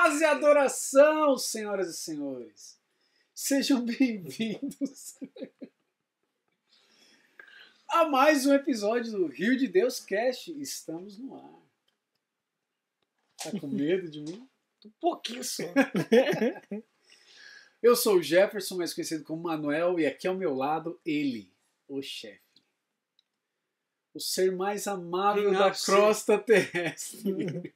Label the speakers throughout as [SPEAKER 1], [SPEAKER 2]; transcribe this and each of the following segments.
[SPEAKER 1] Paz e adoração, senhoras e senhores. Sejam bem-vindos a mais um episódio do Rio de Deus Cast. Estamos no ar. Tá com medo de mim?
[SPEAKER 2] Um pouquinho só.
[SPEAKER 1] Eu sou o Jefferson, mais conhecido como Manuel, e aqui ao meu lado, ele, o chefe. O ser mais amável da crosta terrestre.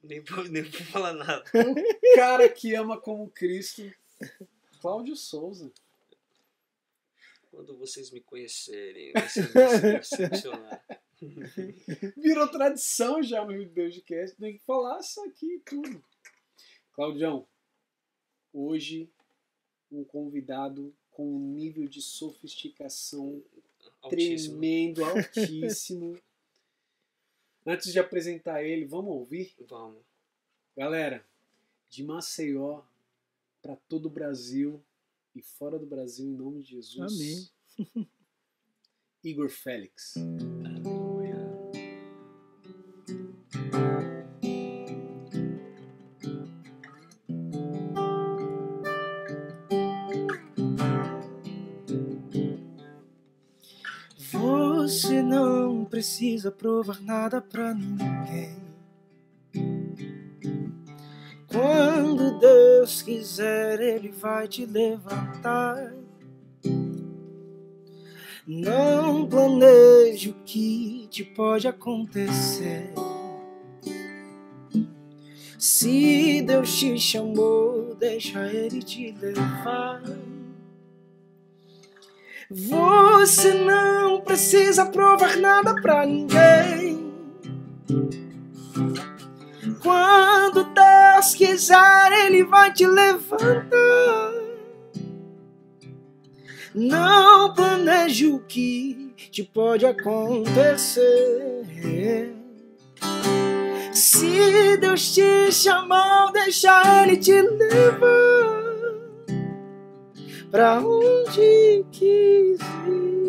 [SPEAKER 2] Nem vou falar nada.
[SPEAKER 1] O cara que ama como Cristo, Cláudio Souza.
[SPEAKER 2] Quando vocês me conhecerem, vocês vão se decepcionar.
[SPEAKER 1] Virou tradição já no Rio de Deus Cast, tem que falar isso aqui e tudo. Claudião, hoje um convidado com um nível de sofisticação
[SPEAKER 2] Altíssimo.
[SPEAKER 1] tremendo, altíssimo. Antes de apresentar ele, vamos ouvir?
[SPEAKER 2] Vamos.
[SPEAKER 1] Galera, de Maceió para todo o Brasil e fora do Brasil, em nome de Jesus.
[SPEAKER 3] Amém.
[SPEAKER 1] Igor Félix.
[SPEAKER 2] Aleluia.
[SPEAKER 3] Você não precisa provar nada pra ninguém. Quando Deus quiser, Ele vai te levantar. Não planeje o que te pode acontecer. Se Deus te chamou, deixa Ele te levar. Você não precisa provar nada pra ninguém. Quando Deus quiser, Ele vai te levantar. Não planeje o que te pode acontecer. Se Deus te chamou, deixa Ele te levar pra onde quis ir.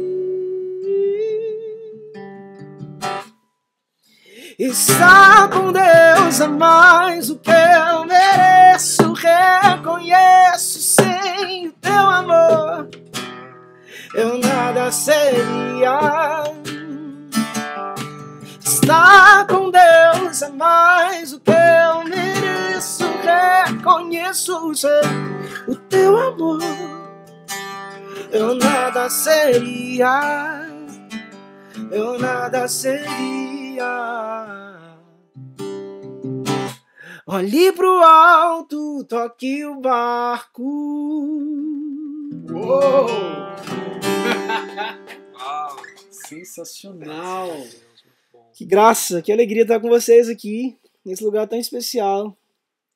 [SPEAKER 3] Estar com Deus é mais o que eu mereço. Reconheço, sem o teu amor eu nada seria. Estar com Deus é mais o que eu mereço. Reconheço, sem o teu amor eu nada seria. Eu nada seria. Olhe pro alto, toque o barco.
[SPEAKER 1] Uou!
[SPEAKER 2] Uau.
[SPEAKER 1] Sensacional!
[SPEAKER 2] Deus, muito bom.
[SPEAKER 3] Que graça, que alegria estar com vocês aqui, nesse lugar tão especial.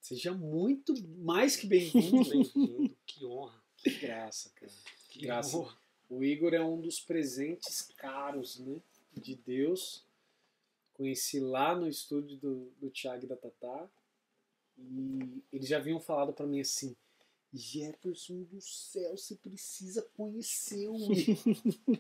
[SPEAKER 1] Seja muito mais que bem-vindo.
[SPEAKER 2] Bem-vindo. Que honra.
[SPEAKER 1] Que graça, cara.
[SPEAKER 2] Que
[SPEAKER 1] Graça.
[SPEAKER 2] honra.
[SPEAKER 1] O Igor é um dos presentes caros, né, de Deus. Conheci lá no estúdio do Thiago e da Tatá. E eles já haviam falado pra mim assim: Jefferson do céu, você precisa conhecer o Igor.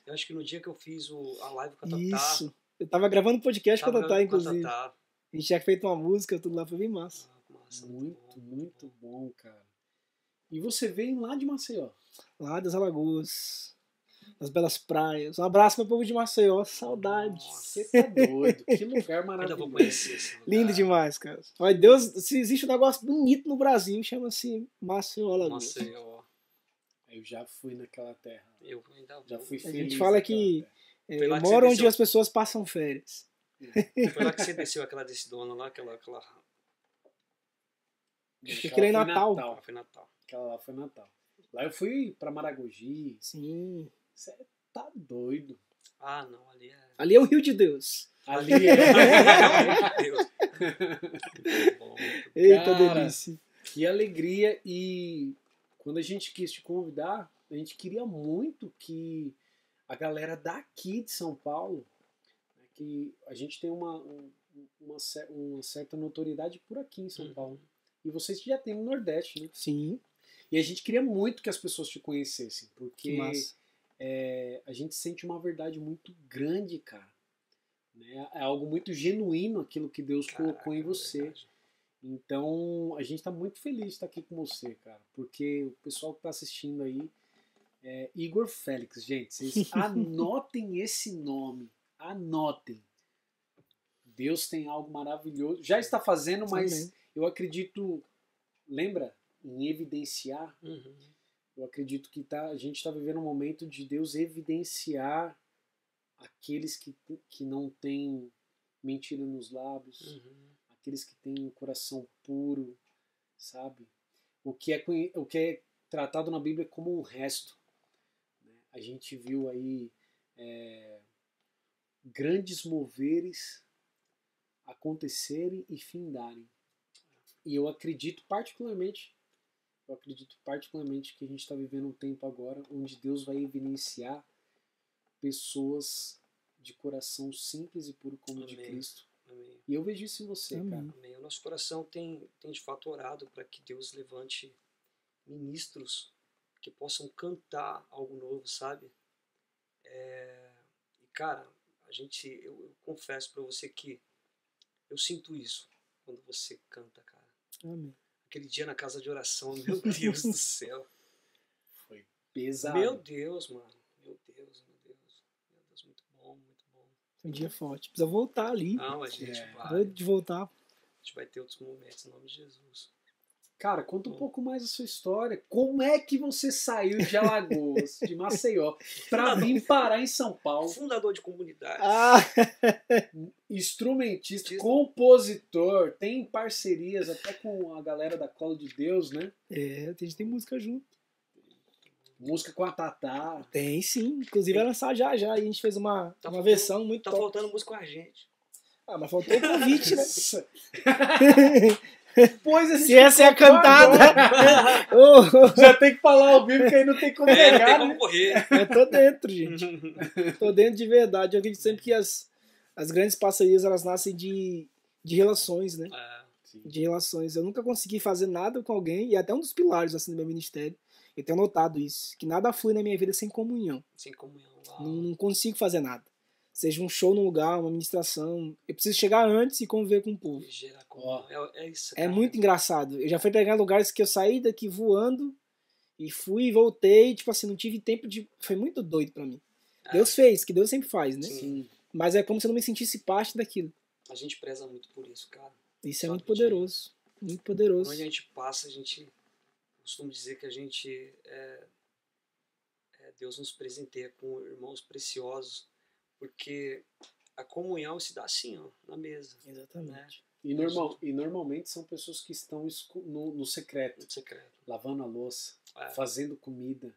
[SPEAKER 2] Eu acho que no dia que eu fiz a live com a Tatá...
[SPEAKER 3] Isso. Eu tava gravando podcast com a Tatá, inclusive.
[SPEAKER 2] Tatá.
[SPEAKER 3] A gente tinha feito uma música, tudo lá, foi bem massa.
[SPEAKER 2] Massa,
[SPEAKER 1] Muito bom, cara. E você veio lá de Maceió.
[SPEAKER 3] Lá das Alagoas, das belas praias. Um abraço pro povo de Maceió, saudades.
[SPEAKER 1] Você tá doido. Que lugar
[SPEAKER 2] Ainda vou
[SPEAKER 1] maravilhoso.
[SPEAKER 2] conhecer esse lugar.
[SPEAKER 3] Lindo demais, cara. Olha, Deus, se existe um negócio bonito no Brasil, chama-se Maceió, Alagoas.
[SPEAKER 2] Maceió.
[SPEAKER 1] Eu já fui naquela terra.
[SPEAKER 2] Eu ainda vou.
[SPEAKER 1] Já fui
[SPEAKER 3] A
[SPEAKER 1] feliz.
[SPEAKER 3] gente fala
[SPEAKER 1] naquela
[SPEAKER 3] que
[SPEAKER 1] terra.
[SPEAKER 2] Foi lá
[SPEAKER 3] eu
[SPEAKER 2] que você
[SPEAKER 3] moro onde
[SPEAKER 2] desceu.
[SPEAKER 3] as pessoas passam férias.
[SPEAKER 2] Foi lá que você desceu aquela decidona lá, aquela...
[SPEAKER 3] Acho que aquele é
[SPEAKER 1] Aquela
[SPEAKER 3] Natal.
[SPEAKER 2] Ah, foi Natal.
[SPEAKER 1] Aquela lá foi Natal. Lá eu fui pra Maragogi.
[SPEAKER 3] Sim.
[SPEAKER 1] Você tá doido.
[SPEAKER 2] Ah, não, ali é...
[SPEAKER 3] Ali é o Rio de Deus.
[SPEAKER 1] Ali é.
[SPEAKER 2] Deus. Muito bom.
[SPEAKER 3] Eita,
[SPEAKER 1] Cara,
[SPEAKER 3] delícia.
[SPEAKER 1] Que alegria. E quando a gente quis te convidar, a gente queria muito que a galera daqui de São Paulo, né, que a gente tem uma certa notoriedade por aqui em São Paulo. E vocês já têm no Nordeste, né?
[SPEAKER 3] Sim.
[SPEAKER 1] E a gente queria muito que as pessoas te conhecessem,
[SPEAKER 3] Que
[SPEAKER 1] porque
[SPEAKER 3] massa.
[SPEAKER 1] a gente sente uma verdade muito grande, cara. né? É algo muito genuíno aquilo que Deus colocou em
[SPEAKER 2] Caraca,
[SPEAKER 1] você.
[SPEAKER 2] verdade.
[SPEAKER 1] Então, a gente tá muito feliz de estar aqui com você, cara. Porque o pessoal que tá assistindo aí é Igor Félix, gente. Vocês anotem esse nome. Anotem. Deus tem algo maravilhoso. Já está fazendo, mas
[SPEAKER 3] Amém.
[SPEAKER 1] eu acredito, lembra? Em evidenciar.
[SPEAKER 2] Uhum.
[SPEAKER 1] Eu acredito que a gente está vivendo um momento de Deus evidenciar aqueles que não têm mentira nos lábios,
[SPEAKER 2] Uhum.
[SPEAKER 1] aqueles que têm um coração puro, sabe? O que é tratado na Bíblia como um resto. Né? A gente viu aí grandes moveres acontecerem e findarem. E eu acredito particularmente que a gente está vivendo um tempo agora onde Deus vai evidenciar pessoas de coração simples e puro como o de
[SPEAKER 2] Amém.
[SPEAKER 1] Cristo.
[SPEAKER 2] Amém.
[SPEAKER 1] E eu vejo isso em você,
[SPEAKER 3] Amém.
[SPEAKER 1] cara.
[SPEAKER 2] Amém. O nosso coração tem de fato orado para que Deus levante ministros que possam cantar algo novo, sabe? E cara, eu confesso para você que eu sinto isso quando você canta, cara.
[SPEAKER 3] Amém.
[SPEAKER 2] Aquele dia na casa de oração, meu Deus do céu.
[SPEAKER 1] Foi pesado.
[SPEAKER 2] Meu Deus, mano. Meu Deus, muito bom, muito bom.
[SPEAKER 3] Foi um dia forte. Precisa voltar ali.
[SPEAKER 2] Não, a gente vai.
[SPEAKER 3] Doido de voltar.
[SPEAKER 2] A gente vai ter outros momentos, em nome de Jesus.
[SPEAKER 1] Cara, conta um pouco mais a sua história. Como é que você saiu de Alagoas, de Maceió, pra vir parar em São Paulo?
[SPEAKER 2] Fundador de comunidade.
[SPEAKER 3] Ah,
[SPEAKER 1] Instrumentista, compositor, tem parcerias até com a galera da Cola de Deus, né?
[SPEAKER 3] a gente tem música junto.
[SPEAKER 1] Música com a Tatá.
[SPEAKER 3] Tem sim. Inclusive vai lançar já. E a gente fez uma
[SPEAKER 2] faltando-
[SPEAKER 3] versão muito
[SPEAKER 2] Tá
[SPEAKER 3] top.
[SPEAKER 2] faltando música com a gente.
[SPEAKER 3] Ah, mas faltou o convite, né?
[SPEAKER 1] Pois a gente
[SPEAKER 3] Se essa é a
[SPEAKER 1] colocou
[SPEAKER 3] cantada.
[SPEAKER 1] agora.
[SPEAKER 3] Ô,
[SPEAKER 1] Já tem que falar ao vivo que aí não tem como
[SPEAKER 2] Não tem
[SPEAKER 1] negar,
[SPEAKER 2] como
[SPEAKER 1] né?
[SPEAKER 2] correr.
[SPEAKER 3] eu tô dentro, gente. Tô dentro de verdade. Eu acredito sempre que as grandes parcerias, elas nascem de relações, né? De relações. Eu nunca consegui fazer nada com alguém, e até um dos pilares assim, do meu ministério. Eu tenho notado isso, que nada flui na minha vida sem comunhão.
[SPEAKER 2] Sem comunhão. Uau.
[SPEAKER 3] Não consigo fazer nada. Seja um show num lugar, uma ministração. Eu preciso chegar antes e conviver com o povo.
[SPEAKER 2] E gerar comunhão. É isso,
[SPEAKER 3] É
[SPEAKER 2] cara.
[SPEAKER 3] muito engraçado. Eu já fui pegar lugares que eu saí daqui voando e fui e voltei. Tipo assim, não tive tempo de. Foi muito doido pra mim. Deus fez, que Deus sempre faz, né?
[SPEAKER 2] Sim.
[SPEAKER 3] Mas é como se eu não me sentisse parte daquilo.
[SPEAKER 2] A gente preza muito por isso, cara.
[SPEAKER 3] Isso é
[SPEAKER 2] Sabe,
[SPEAKER 3] muito poderoso. Muito poderoso.
[SPEAKER 2] Onde a gente passa, a gente costuma dizer que a gente Deus nos presenteia com irmãos preciosos, porque a comunhão se dá assim, ó, na mesa.
[SPEAKER 3] Exatamente.
[SPEAKER 1] E normalmente são pessoas que estão no secreto,
[SPEAKER 2] No secreto.
[SPEAKER 1] lavando a louça,
[SPEAKER 2] É.
[SPEAKER 1] fazendo comida,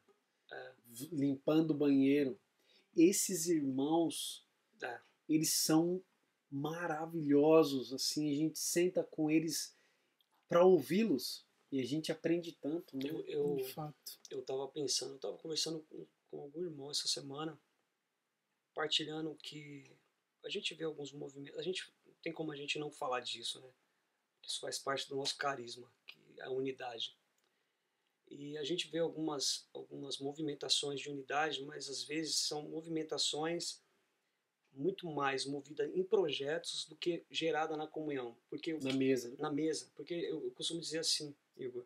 [SPEAKER 1] limpando o banheiro. Esses irmãos,
[SPEAKER 2] É.
[SPEAKER 1] eles são maravilhosos, assim, a gente senta com eles para ouvi-los e a gente aprende tanto, né?
[SPEAKER 3] De fato.
[SPEAKER 2] Eu tava pensando, eu tava conversando com algum irmão essa semana, partilhando que a gente vê alguns movimentos, a gente não tem como a gente não falar disso, né? Isso faz parte do nosso carisma, que é a unidade. E a gente vê algumas movimentações de unidade, mas às vezes são movimentações muito mais movidas em projetos do que gerada na comunhão. Porque
[SPEAKER 1] Na mesa.
[SPEAKER 2] Na mesa. Porque eu costumo dizer assim, Igor,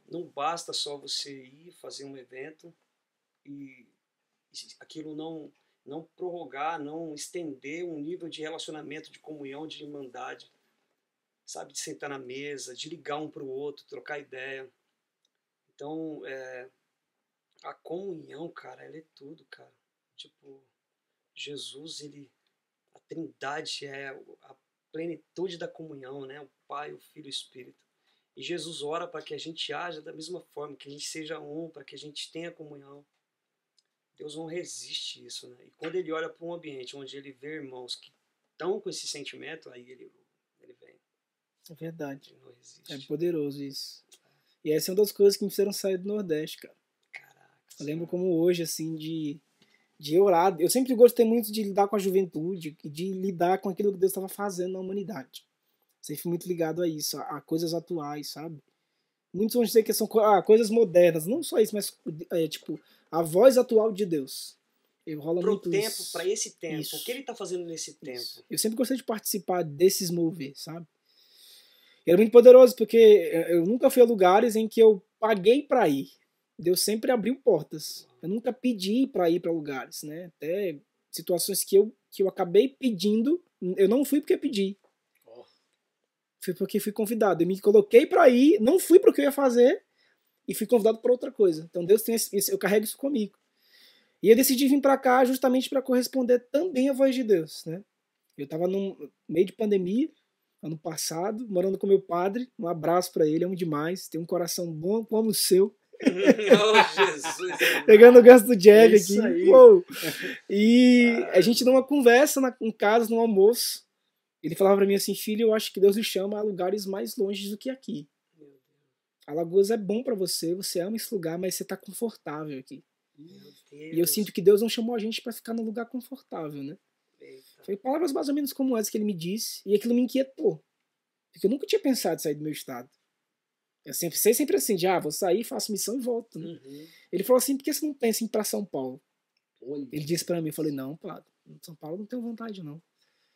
[SPEAKER 2] não basta só você ir fazer um evento e aquilo não prorrogar, não estender um nível de relacionamento, de comunhão, de irmandade, sabe, de sentar na mesa, de ligar um para o outro, trocar ideia. Então, a comunhão, cara, ela é tudo, cara. Tipo, Jesus, a Trindade é a plenitude da comunhão, né? O Pai, o Filho e o Espírito. E Jesus ora para que a gente haja da mesma forma, que a gente seja um, para que a gente tenha comunhão. Deus não resiste isso, né? E quando ele olha para um ambiente onde ele vê irmãos que estão com esse sentimento, aí ele vem.
[SPEAKER 3] É verdade.
[SPEAKER 2] Ele não resiste.
[SPEAKER 3] É poderoso isso. E essa é uma das coisas que me fizeram sair do Nordeste, cara.
[SPEAKER 2] Caraca.
[SPEAKER 3] Eu lembro como hoje, assim, de orar. Eu sempre gostei muito de lidar com a juventude, de lidar com aquilo que Deus estava fazendo na humanidade. Sempre fui muito ligado a isso, a coisas atuais, sabe? Muitos vão dizer que são coisas modernas. Não só isso, mas tipo, a voz atual de Deus. Rola muito
[SPEAKER 2] tempo,
[SPEAKER 3] isso.
[SPEAKER 2] para esse tempo.
[SPEAKER 3] Isso.
[SPEAKER 2] O que ele está fazendo nesse tempo?
[SPEAKER 3] Isso. Eu sempre gostei de participar desses mover, sabe? E era muito poderoso, porque eu nunca fui a lugares em que eu paguei para ir. Deus sempre abriu portas. Eu nunca pedi para ir para lugares, né? Até situações que eu acabei pedindo, eu não fui porque pedi. Fui porque fui convidado. Eu me coloquei para ir, não fui para o que eu ia fazer e fui convidado para outra coisa. Então Deus tem eu carrego isso comigo. E eu decidi vir para cá justamente para corresponder também à voz de Deus, né? Eu estava no meio de pandemia, ano passado, morando com meu padre. Um abraço para ele, amo demais. Tem um coração bom como o seu.
[SPEAKER 2] Oh, Jesus!
[SPEAKER 3] Pegando o gancho do Jeff aqui.
[SPEAKER 1] Aí.
[SPEAKER 3] Uou. E a gente numa conversa em casa, no almoço, ele falava para mim assim, filho, eu acho que Deus lhe chama a lugares mais longe do que aqui. Alagoas é bom para você, você ama esse lugar, mas você tá confortável aqui. E eu sinto que Deus não chamou a gente para ficar num lugar confortável, né? Foi palavras mais ou menos como essa que ele me disse, e aquilo me inquietou. Porque eu nunca tinha pensado em sair do meu estado. Eu sempre assim, vou sair, faço missão e volto, né? Ele falou assim, por que você não pensa em ir pra São Paulo? Ele disse pra mim, eu falei, não, Plado, São Paulo não tenho vontade, não.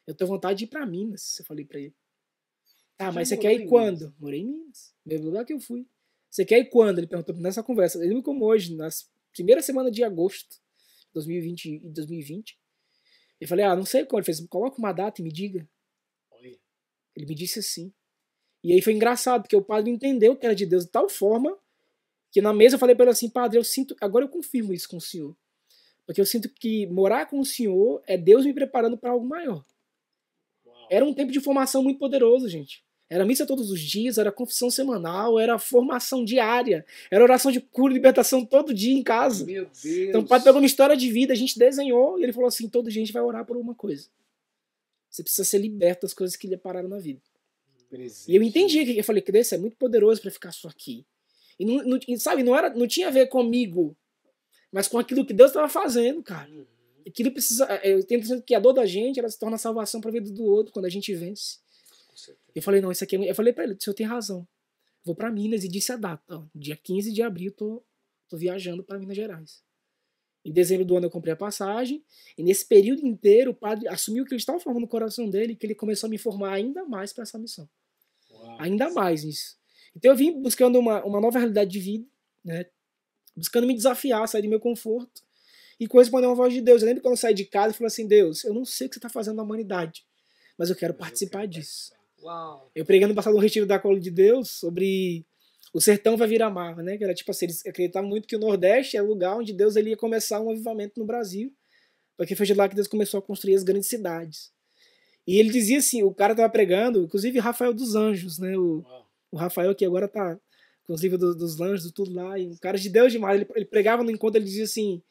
[SPEAKER 3] Eu tenho vontade de ir pra Minas, eu falei pra ele. Ah, mas você quer ir quando? Morei em Minas, mesmo lugar que eu fui. Você quer ir quando? Ele perguntou nessa conversa. Ele me como hoje, nas primeiras semanas de agosto de 2020. Eu falei, não sei quando. Ele fez, coloca uma data e me diga. Ele me disse assim. E aí foi engraçado, porque o padre entendeu que era de Deus de tal forma que na mesa eu falei para ele assim, padre, eu sinto, agora eu confirmo isso com o senhor. Porque eu sinto que morar com o senhor é Deus me preparando para algo maior. Uau. Era um tempo de formação muito poderoso, gente. Era missa todos os dias, era confissão semanal, era formação diária, era oração de cura e libertação todo dia em casa.
[SPEAKER 1] Meu Deus.
[SPEAKER 3] Então o padre pegou uma história de vida, a gente desenhou e ele falou assim, todo dia a gente vai orar por uma coisa. Você precisa ser liberto das coisas que lhe pararam na vida. Presente. E eu entendi que eu falei, Cresce é muito poderoso para ficar só aqui. E sabe, não tinha a ver comigo, mas com aquilo que Deus estava fazendo, cara. Aquilo precisa. Eu tenho pensado que a dor da gente, ela se torna salvação para a vida do outro quando a gente vence. Eu falei, não, isso aqui eu falei para ele, o senhor tem razão. Vou para Minas e disse a data. Ó, dia 15 de abril tô viajando para Minas Gerais. Em dezembro do ano eu comprei a passagem. E nesse período inteiro o padre assumiu que ele estava formando no coração dele, que ele começou a me formar ainda mais para essa missão. Uau. Ainda mais nisso. Então eu vim buscando uma nova realidade de vida, né? Buscando me desafiar, sair do meu conforto e corresponder a uma voz de Deus. Eu lembro quando eu saí de casa e falei assim, Deus, eu não sei o que você está fazendo na humanidade, mas eu quero participar disso. Uau. Eu preguei no passado um retiro da Cola de Deus sobre o sertão vai virar mar, né? Que era tipo assim, eles acreditavam muito que o Nordeste é o lugar onde Deus ele ia começar um avivamento no Brasil, porque foi de lá que Deus começou a construir as grandes cidades. E ele dizia assim, o cara estava pregando, inclusive Rafael dos Anjos, né? O Rafael que agora tá com os livros dos anjos, tudo lá, e um cara de Deus demais. Ele pregava no encontro, ele dizia assim,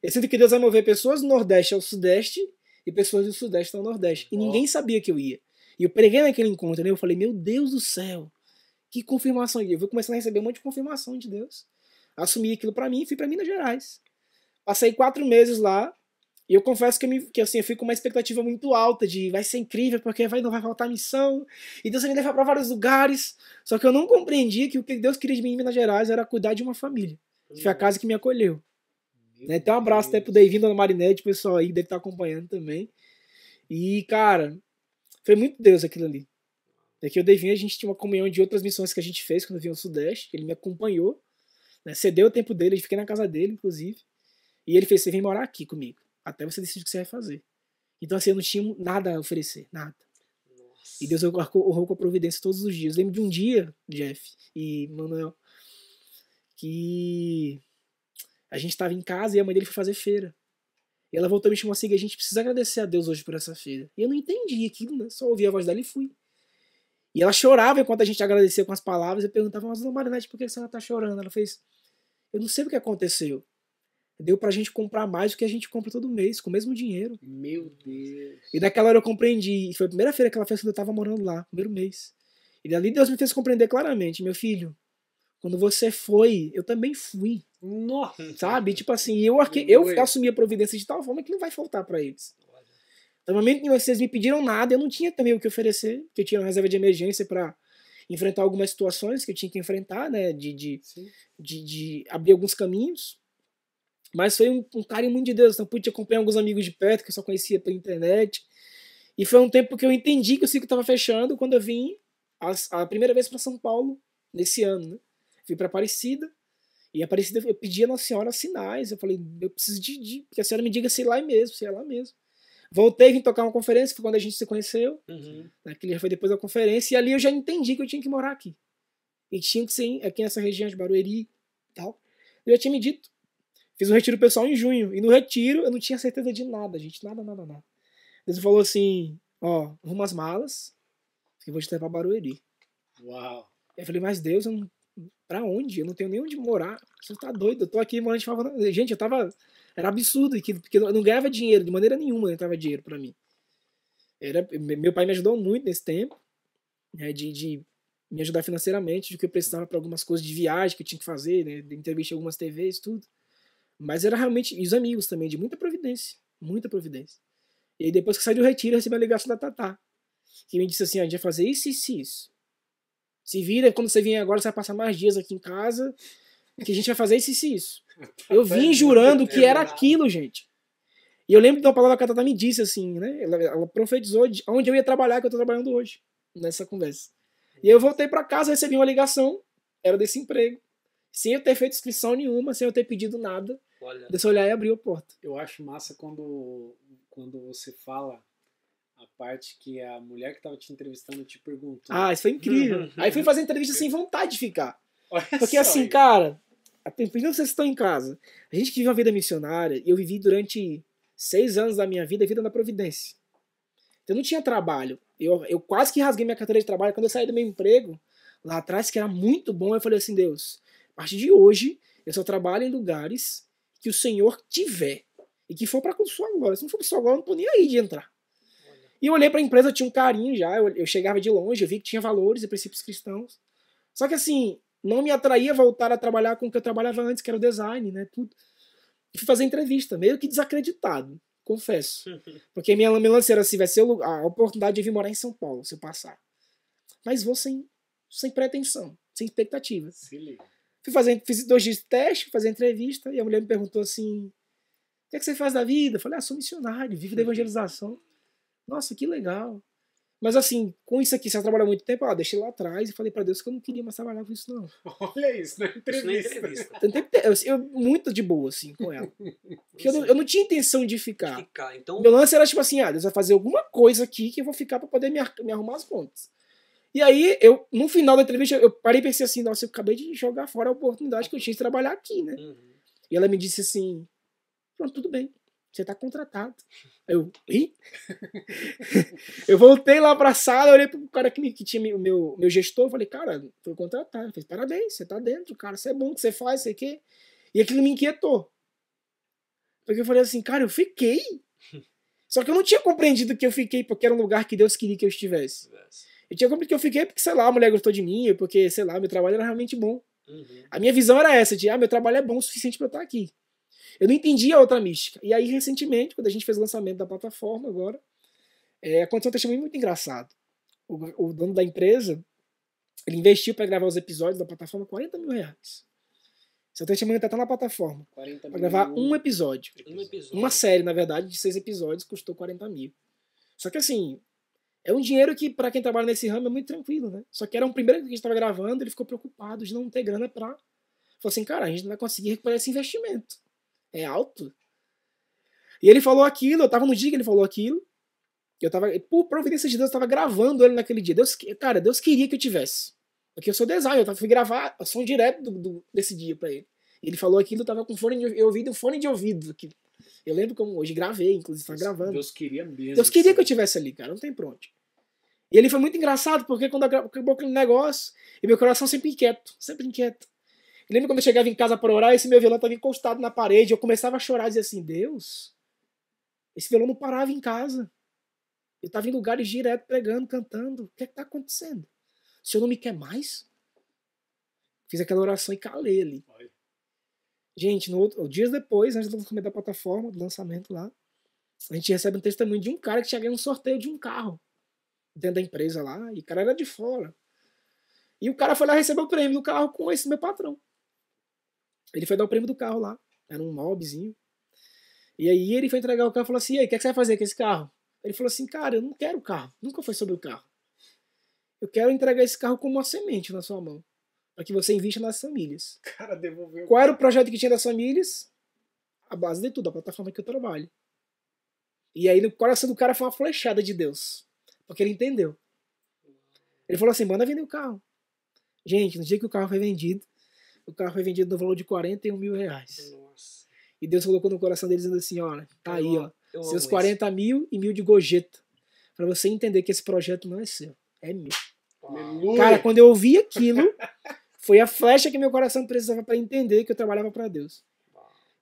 [SPEAKER 3] eu sinto que Deus vai mover pessoas do Nordeste ao Sudeste e pessoas do Sudeste ao Nordeste. E ninguém sabia que eu ia. E eu preguei naquele encontro, né? Eu falei, meu Deus do céu, que confirmação. Eu vou começando a receber um monte de confirmação de Deus. Assumi aquilo pra mim e fui pra Minas Gerais. Passei 4 meses lá, e eu confesso que assim, eu fui com uma expectativa muito alta de vai ser incrível, porque não vai faltar missão, e Deus vai me levar para vários lugares. Só que eu não compreendi que o que Deus queria de mim em Minas Gerais era cuidar de uma família. Que foi a casa que me acolheu. Né? Então um abraço até pro David, Dona Marinete, o pessoal aí que deve estar acompanhando também. E, cara, foi muito Deus aquilo ali. Daqui o David, a gente tinha uma comunhão de outras missões que a gente fez quando eu vim ao Sudeste. Ele me acompanhou, né? Cedeu o tempo dele, eu fiquei na casa dele, inclusive. E ele fez, você vem morar aqui comigo. Até você decidir o que você vai fazer. Então, assim, eu não tinha nada a oferecer, nada. Nossa. E Deus honrou com a providência todos os dias. Eu lembro de um dia, Jeff e Manuel, que a gente estava em casa e a mãe dele foi fazer feira. E ela voltou e me chamou assim, a gente precisa agradecer a Deus hoje por essa feira. E eu não entendi aquilo, né? Só ouvi a voz dela e fui. E ela chorava enquanto a gente agradecia com as palavras. Eu perguntava, mas Dona Marinete, por que a senhora tá chorando? Ela fez, eu não sei o que aconteceu. Deu pra gente comprar mais do que a gente compra todo mês, com o mesmo dinheiro.
[SPEAKER 1] Meu Deus.
[SPEAKER 3] E daquela hora eu compreendi. E foi a primeira feira que ela fez quando eu tava morando lá, primeiro mês. E dali Deus me fez compreender claramente, meu filho, quando você foi, eu também fui.
[SPEAKER 1] Nossa.
[SPEAKER 3] Sabe? Tipo assim, eu assumi a providência de tal forma que não vai faltar pra eles. No momento que vocês me pediram nada, eu não tinha também o que oferecer, porque eu tinha uma reserva de emergência pra enfrentar algumas situações que eu tinha que enfrentar, né? De abrir alguns caminhos. Mas foi um carinho muito de Deus. Então, pude acompanhar alguns amigos de perto que eu só conhecia pela internet. E foi um tempo que eu entendi que o ciclo estava fechando quando eu vim a primeira vez para São Paulo, nesse ano, né? Fui para Aparecida. E Aparecida, eu pedi a Nossa Senhora sinais. Eu falei, eu preciso que a senhora me diga se é lá mesmo, se é lá mesmo. Voltei, vim tocar uma conferência, foi quando a gente se conheceu. Né, que já foi depois da conferência. E ali eu já entendi que eu tinha que morar aqui. E tinha que ser aqui nessa região de Barueri e tal. Eu já tinha me dito. Fiz um retiro pessoal em junho. E no retiro eu não tinha certeza de nada, gente. Nada. Deus falou assim, ó, arruma as malas, que eu vou te levar pra Barueri.
[SPEAKER 1] Uau.
[SPEAKER 3] Eu falei, mas Deus, pra onde? Eu não tenho nem onde morar. Você tá doido? Eu tô aqui morando de favor. Gente, eu tava... Era absurdo, porque eu não ganhava dinheiro, de maneira nenhuma não entrava dinheiro pra mim. Meu pai me ajudou muito nesse tempo, né, de me ajudar financeiramente, de que eu precisava pra algumas coisas de viagem que eu tinha que fazer, né, de entrevista em algumas TVs, tudo. Mas era realmente... E os amigos também, de muita providência. Muita providência. E aí depois que saí do retiro, eu recebi a ligação da Tatá, que me disse assim, a gente vai fazer isso. Se vira, quando você vier agora, você vai passar mais dias aqui em casa, que a gente vai fazer isso. Eu vim jurando que era aquilo, gente. E eu lembro de uma palavra que a Tatá me disse, assim, né? Ela profetizou de onde eu ia trabalhar, que eu tô trabalhando hoje, nessa conversa. E eu voltei pra casa, recebi uma ligação, era desse emprego, sem eu ter feito inscrição nenhuma, sem eu ter pedido nada.
[SPEAKER 2] Olha.
[SPEAKER 3] Desse olhar e abriu a porta.
[SPEAKER 1] Eu acho massa quando você fala a parte que a mulher que estava te entrevistando te perguntou.
[SPEAKER 3] Ah, isso foi incrível. Aí fui fazer entrevista sem vontade de ficar.
[SPEAKER 1] Olha
[SPEAKER 3] porque
[SPEAKER 1] só,
[SPEAKER 3] assim, cara, imagina vocês estão em casa. A gente que vive uma vida missionária, eu vivi durante 6 anos da minha vida a vida na Providência. Então eu não tinha trabalho. Eu quase que rasguei minha carteira de trabalho quando eu saí do meu emprego lá atrás, que era muito bom. Eu falei assim, Deus, a partir de hoje eu só trabalho em lugares que o Senhor tiver. E que for pra sua glória. Se não for pra sua glória, eu não tô nem aí de entrar. E eu olhei pra empresa, eu tinha um carinho já. Eu chegava de longe, eu vi que tinha valores e princípios cristãos. Só que assim, não me atraía voltar a trabalhar com o que eu trabalhava antes, que era o design, né? Tudo. E fui fazer entrevista, meio que desacreditado, confesso. Porque minha lance era assim, vai ser a oportunidade de vir morar em São Paulo, se eu passar. Mas vou sem pretensão, sem expectativa. Fiz 2 dias de teste, fazer entrevista, e a mulher me perguntou assim, o que você faz da vida? Eu falei, sou missionário, vivo da evangelização. Nossa, que legal. Mas assim, com isso aqui, você trabalha muito tempo, deixei lá atrás e falei pra Deus que eu não queria mais trabalhar com isso, não.
[SPEAKER 1] Olha isso, na entrevista.
[SPEAKER 3] Eu muito de boa, assim, com ela. Porque eu não tinha intenção de ficar.
[SPEAKER 2] Então...
[SPEAKER 3] Meu lance era tipo assim, Deus vai fazer alguma coisa aqui que eu vou ficar pra poder me arrumar as contas. E aí, no final da entrevista, eu parei e pensei assim, nossa, eu acabei de jogar fora a oportunidade que eu tinha de trabalhar aqui, né? E ela me disse assim, pronto, tudo bem, você tá contratado. Ih? Eu voltei lá pra sala, olhei pro cara que tinha o meu gestor, falei, cara, foi contratado. Eu falei, parabéns, você tá dentro, cara, você é bom, que você faz, sei o quê. E aquilo me inquietou. Porque eu falei assim, cara, eu fiquei. Só que eu não tinha compreendido que eu fiquei porque era um lugar que Deus queria que eu estivesse. Eu tinha compreendido que eu fiquei porque, sei lá, a mulher gostou de mim, porque, sei lá, meu trabalho era realmente bom. A minha visão era essa, de, meu trabalho é bom o suficiente pra eu estar aqui. Eu não entendia a outra mística. E aí, recentemente, quando a gente fez o lançamento da plataforma agora, aconteceu um testemunho muito engraçado. O dono da empresa, ele investiu para gravar os episódios da plataforma R$40 mil. Seu testemunho tá na plataforma. Para gravar um episódio. Uma série, na verdade, de 6 episódios, custou 40 mil. Só que assim, é um dinheiro que, para quem trabalha nesse ramo, é muito tranquilo, né? Só que era um primeiro que a gente estava gravando, ele ficou preocupado de não ter grana pra... Falou assim, cara, a gente não vai conseguir recuperar esse investimento. É alto. E ele falou aquilo, eu tava no dia que ele falou aquilo, eu tava, por providência de Deus, eu tava gravando ele naquele dia. Deus queria que eu tivesse. Porque eu sou designer, eu fui gravar som direto desse dia pra ele. Ele falou aquilo, eu tava com fone de ouvido aqui. Eu lembro como hoje, gravei, inclusive, tava gravando.
[SPEAKER 1] Deus queria mesmo.
[SPEAKER 3] Deus queria que eu tivesse ali, cara, não tem pra onde. E ele foi muito engraçado, porque quando acabou aquele negócio, e meu coração sempre inquieto. Eu lembro quando eu chegava em casa para orar, esse meu violão estava encostado na parede, eu começava a chorar e dizer assim, Deus, esse violão não parava em casa. Eu estava em lugares direto pregando, cantando. O que é que está acontecendo? O Senhor não me quer mais? Fiz aquela oração e calei ali. Gente, dias depois, antes do lançamento da plataforma, do lançamento lá, a gente recebe um testemunho de um cara que tinha ganho um sorteio de um carro dentro da empresa lá, e o cara era de fora. E o cara foi lá receber o prêmio do carro com esse meu patrão. Ele foi dar o prêmio do carro lá. Era um mobzinho. E aí ele foi entregar o carro e falou assim, e aí, o que você vai fazer com esse carro? Ele falou assim, cara, eu não quero o carro. Nunca foi sobre o carro. Eu quero entregar esse carro como uma semente na sua mão. Para que você invista nas famílias.
[SPEAKER 1] Cara, devolveu.
[SPEAKER 3] Qual era o projeto que tinha das famílias? A base de tudo, a plataforma que eu trabalho. E aí no coração do cara foi uma flechada de Deus. Porque ele entendeu. Ele falou assim, manda vender o carro. Gente, no dia que o carro foi vendido no valor de R$41 mil.
[SPEAKER 2] Nossa.
[SPEAKER 3] E Deus colocou no coração deles dizendo assim, olha, tá aí, ó, seus 40
[SPEAKER 2] isso.
[SPEAKER 3] mil e 1.000 de gorjeta. Pra você entender que esse projeto não é seu, é meu.
[SPEAKER 1] Aleluia.
[SPEAKER 3] Cara, quando eu ouvi aquilo, foi a flecha que meu coração precisava para entender que eu trabalhava para Deus.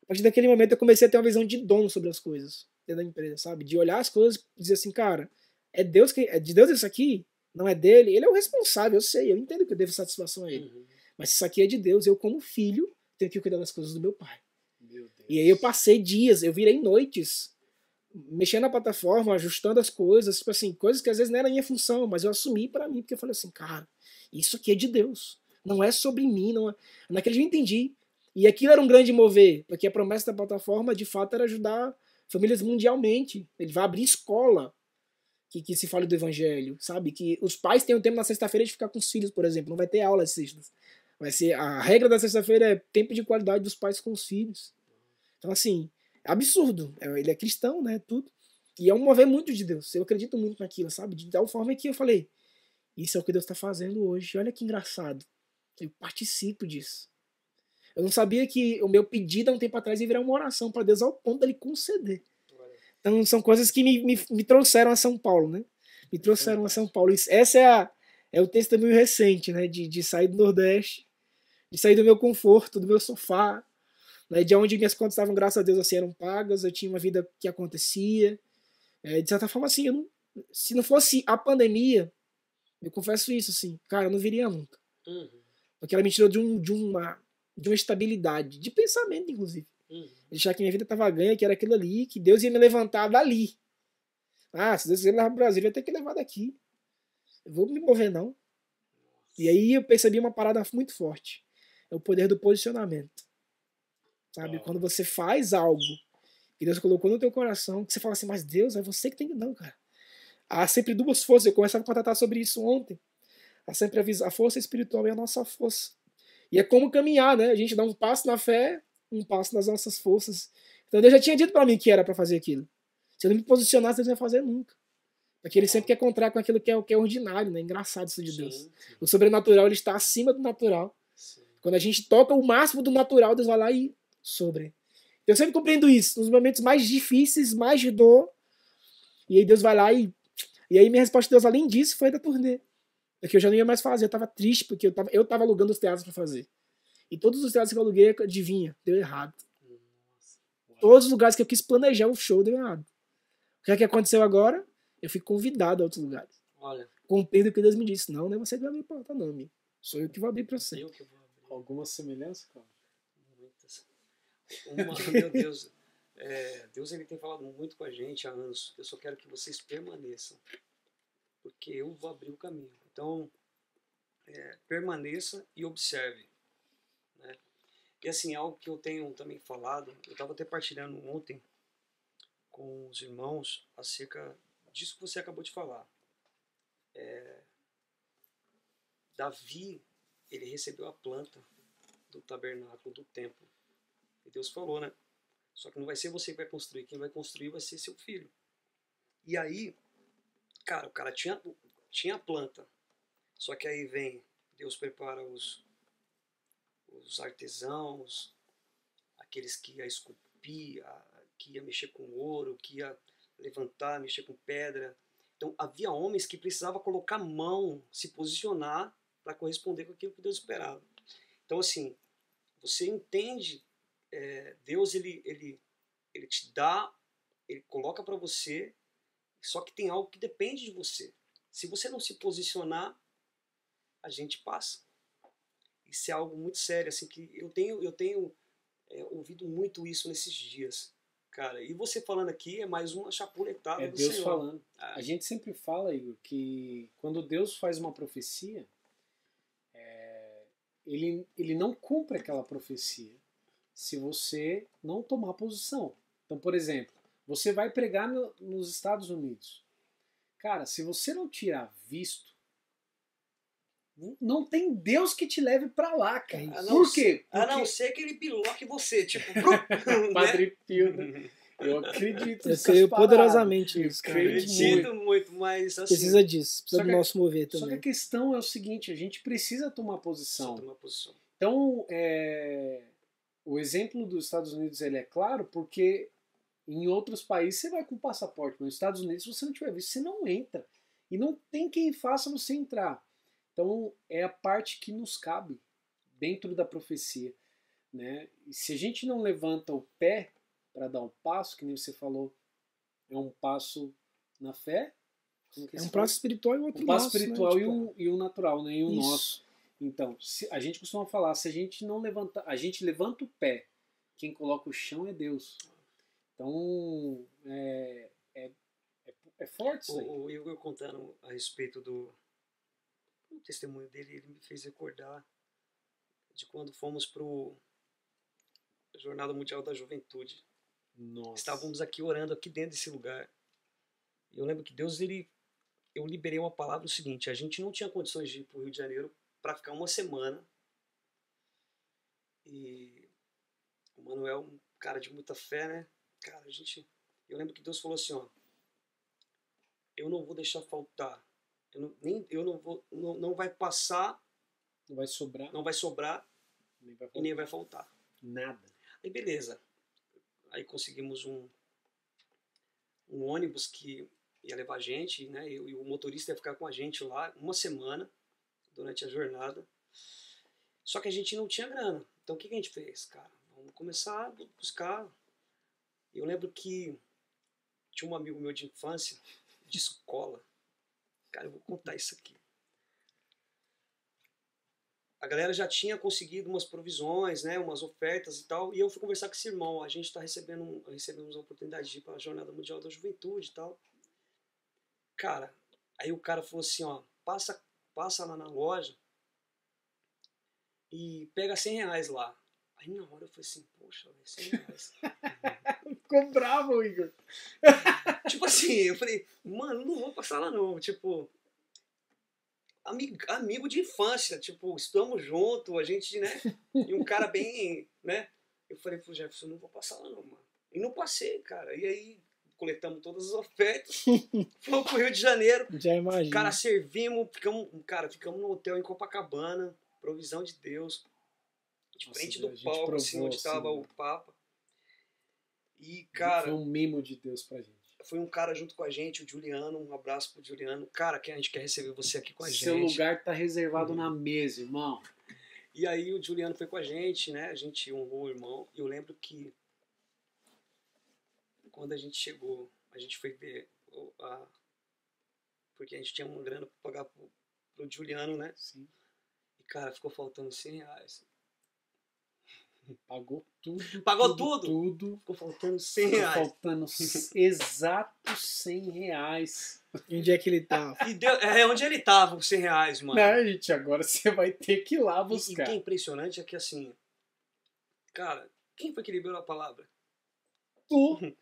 [SPEAKER 3] A partir daquele momento eu comecei a ter uma visão de dono sobre as coisas dentro da empresa, sabe? De olhar as coisas e dizer assim, cara, é de Deus isso aqui? Não é dele? Ele é o responsável, eu sei, eu entendo que eu devo satisfação a ele.
[SPEAKER 2] Uhum.
[SPEAKER 3] Mas isso aqui é de Deus, eu como filho tenho que cuidar das coisas do meu pai.
[SPEAKER 1] Meu Deus.
[SPEAKER 3] E aí eu passei dias, eu virei noites, mexendo na plataforma, ajustando as coisas, tipo assim, coisas que às vezes não era minha função, mas eu assumi para mim, porque eu falei assim, cara, isso aqui é de Deus, não é sobre mim, não é... Naquele dia eu entendi. E aquilo era um grande mover, porque a promessa da plataforma, de fato, era ajudar famílias mundialmente. Ele vai abrir escola que se fale do evangelho, sabe? Que os pais tenham tempo na sexta-feira de ficar com os filhos, por exemplo, não vai ter aula às sextas. Vai ser, a regra da sexta-feira é tempo de qualidade dos pais com os filhos. Então, assim, é absurdo. Ele é cristão, né? Tudo. E é um mover muito de Deus. Eu acredito muito naquilo, sabe? De tal forma que eu falei, isso é o que Deus está fazendo hoje. Olha que engraçado. Eu participo disso. Eu não sabia que o meu pedido há um tempo atrás ia virar uma oração para Deus ao ponto dele conceder. Então, são coisas que me trouxeram a São Paulo, né? Me trouxeram a São Paulo. Essa é o testemunho recente, né? De sair do Nordeste, de sair do meu conforto, do meu sofá, né? De onde minhas contas estavam, graças a Deus, assim, eram pagas, eu tinha uma vida que acontecia. De certa forma, assim, se não fosse a pandemia, eu confesso isso, assim, cara, eu não viria nunca.
[SPEAKER 2] Uhum.
[SPEAKER 3] Porque ela me tirou de uma estabilidade, de pensamento, inclusive. Deixar que minha vida estava ganha, que era aquilo ali, que Deus ia me levantar dali. Ah, se Deus quiser levar para o Brasil, ele vai ter que levar daqui. Eu vou me mover, não. E aí eu percebi uma parada muito forte. É o poder do posicionamento. Sabe? Quando você faz algo que Deus colocou no teu coração, que você fala assim, mas Deus, é você que tem que... Não, cara. Há sempre duas forças. Eu começava a contatar sobre isso ontem. Há sempre a força espiritual e a nossa força. E é como caminhar, né? A gente dá um passo na fé, um passo nas nossas forças. Então Deus já tinha dito para mim que era para fazer aquilo. Se eu não me posicionasse, Deus não ia fazer nunca. Porque ele sempre quer encontrar com aquilo que é ordinário, né? Engraçado isso de Deus. Sim. O sobrenatural, ele está acima do natural. Sim. Quando a gente toca o máximo do natural, Deus vai lá e sobre. Eu sempre compreendo isso. Nos momentos mais difíceis, mais de dor. E aí Deus vai lá e aí minha resposta de Deus, além disso, foi da turnê. Porque eu já não ia mais fazer. Eu tava triste, porque eu tava alugando os teatros para fazer. E todos os teatros que eu aluguei, adivinha, deu errado. Todos os lugares que eu quis planejar o show, deu errado. O que aconteceu agora? Eu fui convidado a outros lugares.
[SPEAKER 2] Olha.
[SPEAKER 3] Compreendo o que Deus me disse. Não é você que vai abrir porta, não, amigo. Sou eu que vou abrir pra você.
[SPEAKER 2] Eu que vou abrir.
[SPEAKER 1] Alguma semelhança, cara?
[SPEAKER 2] Muitas. Meu Deus. Deus ele tem falado muito com a gente há anos. Eu só quero que vocês permaneçam. Porque eu vou abrir o caminho. Então, permaneça e observe. Né? E assim, algo que eu tenho também falado, eu estava até partilhando ontem com os irmãos acerca disso que você acabou de falar. Davi, ele recebeu a planta do tabernáculo, do templo. E Deus falou, né? Só que não vai ser você que vai construir, quem vai construir vai ser seu filho. E aí, cara, o cara tinha a planta. Só que aí vem, Deus prepara os artesãos, aqueles que ia esculpir, que ia mexer com ouro, que ia levantar, mexer com pedra. Então havia homens que precisavam colocar a mão, se posicionar para corresponder com aquilo que Deus esperava. Então assim, você entende, Deus ele te dá, ele coloca para você, só que tem algo que depende de você. Se você não se posicionar, a gente passa. Isso é algo muito sério, assim, que eu tenho ouvido muito isso nesses dias, cara. E você falando aqui é mais uma chapuletada do
[SPEAKER 1] Deus
[SPEAKER 2] Senhor.
[SPEAKER 1] falando. A gente sempre fala, Igor, que quando Deus faz uma profecia, ele não cumpre aquela profecia se você não tomar posição. Então, por exemplo, você vai pregar nos Estados Unidos. Cara, se você não tirar visto, não tem Deus que te leve pra lá, cara. Por quê?
[SPEAKER 2] A não ser que ele piloque você, tipo...
[SPEAKER 1] Padre Pio, né? Eu acredito.
[SPEAKER 3] Eu creio poderosamente nisso, cara.
[SPEAKER 2] Acredito muito, mas assim...
[SPEAKER 3] Precisa disso, precisa do nosso mover também.
[SPEAKER 1] Só que a questão é o seguinte, a gente precisa tomar posição.
[SPEAKER 2] Precisa tomar posição.
[SPEAKER 1] Então, o exemplo dos Estados Unidos ele é claro, porque em outros países você vai com passaporte, mas nos Estados Unidos, se você não tiver visto, você não entra. E não tem quem faça você entrar. Então, é a parte que nos cabe dentro da profecia, né? E se a gente não levanta o pé para dar o passo, que nem você falou, é um passo na fé.
[SPEAKER 3] É um passo espiritual e o outro
[SPEAKER 1] um passo
[SPEAKER 3] nosso,
[SPEAKER 1] espiritual,
[SPEAKER 3] né?
[SPEAKER 1] e um natural, né? E um
[SPEAKER 3] Isso.
[SPEAKER 1] nosso. Então, a gente costuma falar, se a gente não levantar, a gente levanta o pé, quem coloca o chão é Deus. Então, é forte isso aí.
[SPEAKER 2] O Igor contando a respeito do testemunho dele, ele me fez recordar de quando fomos pro Jornada Mundial da Juventude.
[SPEAKER 1] Nossa.
[SPEAKER 2] Estávamos aqui orando aqui dentro desse lugar. E eu lembro que Deus, eu liberei uma palavra o seguinte: a gente não tinha condições de ir pro Rio de Janeiro para ficar uma semana. E o Manuel, um cara de muita fé, né? Cara, eu lembro que Deus falou assim, ó: eu não vou deixar faltar. Não vai passar,
[SPEAKER 1] não vai sobrar,
[SPEAKER 2] e nem vai faltar.
[SPEAKER 1] Nada.
[SPEAKER 2] Aí beleza. Aí conseguimos um ônibus que ia levar a gente, né? E o motorista ia ficar com a gente lá uma semana durante a jornada. Só que a gente não tinha grana. Então o que a gente fez, cara? Vamos começar a buscar. Eu lembro que tinha um amigo meu de infância, de escola. Cara, eu vou contar isso aqui. A galera já tinha conseguido umas provisões, né, umas ofertas e tal, e eu fui conversar com esse irmão. A gente está recebemos a oportunidade de ir para a Jornada Mundial da Juventude e tal. Cara, aí o cara falou assim, ó: passa lá na loja e pega R$100 lá. Aí na hora eu falei assim, poxa, R$100.
[SPEAKER 1] Ficou bravo, Igor.
[SPEAKER 2] Tipo assim, eu falei, mano, não vou passar lá não. Tipo, amigo de infância, tipo, estamos juntos, a gente, né? E um cara bem, né? Eu falei pro Jefferson, não vou passar lá não, mano. E não passei, cara. E aí, coletamos todas as ofertas, fomos pro Rio de Janeiro.
[SPEAKER 3] Já imagino.
[SPEAKER 2] Cara, servimos, ficamos no hotel em Copacabana, provisão de Deus, de frente do palco, assim, onde estava o Papa. E, cara...
[SPEAKER 1] Foi um mimo de Deus pra gente.
[SPEAKER 2] Foi um cara junto com a gente, o Juliano, um abraço pro Juliano. Cara, que a gente quer receber você aqui com a gente.
[SPEAKER 1] Seu lugar tá reservado na mesa, irmão.
[SPEAKER 2] E aí o Juliano foi com a gente, né? A gente honrou o irmão. E eu lembro que quando a gente chegou, a gente foi ver porque a gente tinha uma grana pra pagar pro Juliano, né?
[SPEAKER 1] Sim.
[SPEAKER 2] E, cara, ficou faltando R$100.
[SPEAKER 1] Pagou tudo.
[SPEAKER 2] Pagou tudo?
[SPEAKER 1] Tudo.
[SPEAKER 2] Ficou faltando R$100.
[SPEAKER 1] Ficou faltando exatos R$100.
[SPEAKER 3] E onde é que ele tava?
[SPEAKER 2] Onde ele tava, os R$100, mano.
[SPEAKER 1] Não, gente, agora você vai ter que ir lá buscar.
[SPEAKER 2] E o que é impressionante é que, assim, cara, quem foi que liberou a palavra?
[SPEAKER 1] Tu.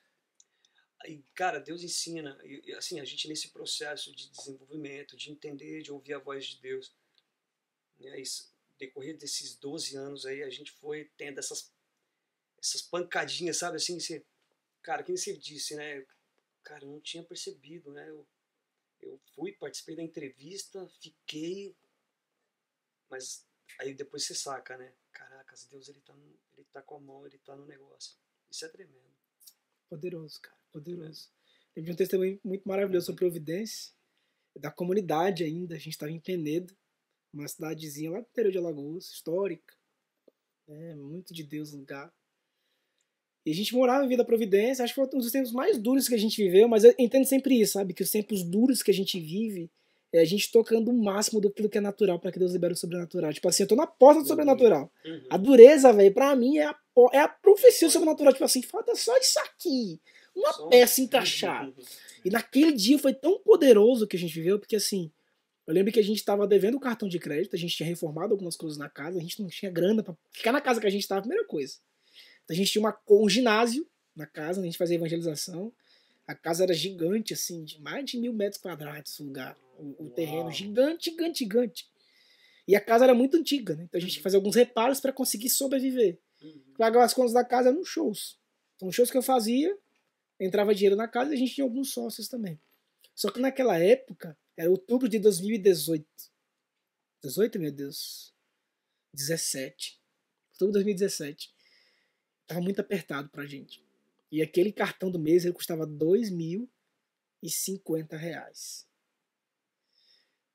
[SPEAKER 2] E, cara, Deus ensina. E, assim, a gente nesse processo de desenvolvimento, de entender, de ouvir a voz de Deus, né, isso, decorrer desses 12 anos aí, a gente foi tendo essas pancadinhas, sabe, assim, cara, que nem você disse, né, cara, eu não tinha percebido, né, eu fui, participei da entrevista, fiquei, mas aí depois você saca, né, caracas, Deus, ele tá com a mão, ele tá no negócio, isso é tremendo.
[SPEAKER 3] Poderoso, cara, poderoso. Teve um testemunho muito maravilhoso sobre Providência, da comunidade ainda, a gente estava em Penedo, uma cidadezinha lá do interior de Alagoas, histórica, né, muito de Deus no lugar. E a gente morava em Vida Providência, acho que foi um dos tempos mais duros que a gente viveu, mas eu entendo sempre isso, sabe? Que os tempos duros que a gente vive é a gente tocando o máximo do que é natural para que Deus libere o sobrenatural. Tipo assim, eu tô na porta do sobrenatural. Uhum. A dureza, velho, pra mim é a profecia do sobrenatural. Tipo assim, falta só isso aqui, uma peça encaixada. E naquele dia foi tão poderoso que a gente viveu, porque assim, eu lembro que a gente tava devendo o cartão de crédito, a gente tinha reformado algumas coisas na casa, a gente não tinha grana pra ficar na casa que a gente tava, primeira coisa. A gente tinha um ginásio na casa, a gente fazia evangelização. A casa era gigante, assim, de mais de 1.000 metros quadrados o lugar. O terreno gigante, gigante, gigante. E a casa era muito antiga, né? Então a gente tinha que fazer alguns reparos para conseguir sobreviver. Pagar as contas da casa eram shows. Então, os shows que eu fazia, entrava dinheiro na casa e a gente tinha alguns sócios também. Só que naquela época, era outubro de 2018. 18, meu Deus. 17. Outubro de 2017. Tava muito apertado pra gente. E aquele cartão do mês, ele custava R$2.050.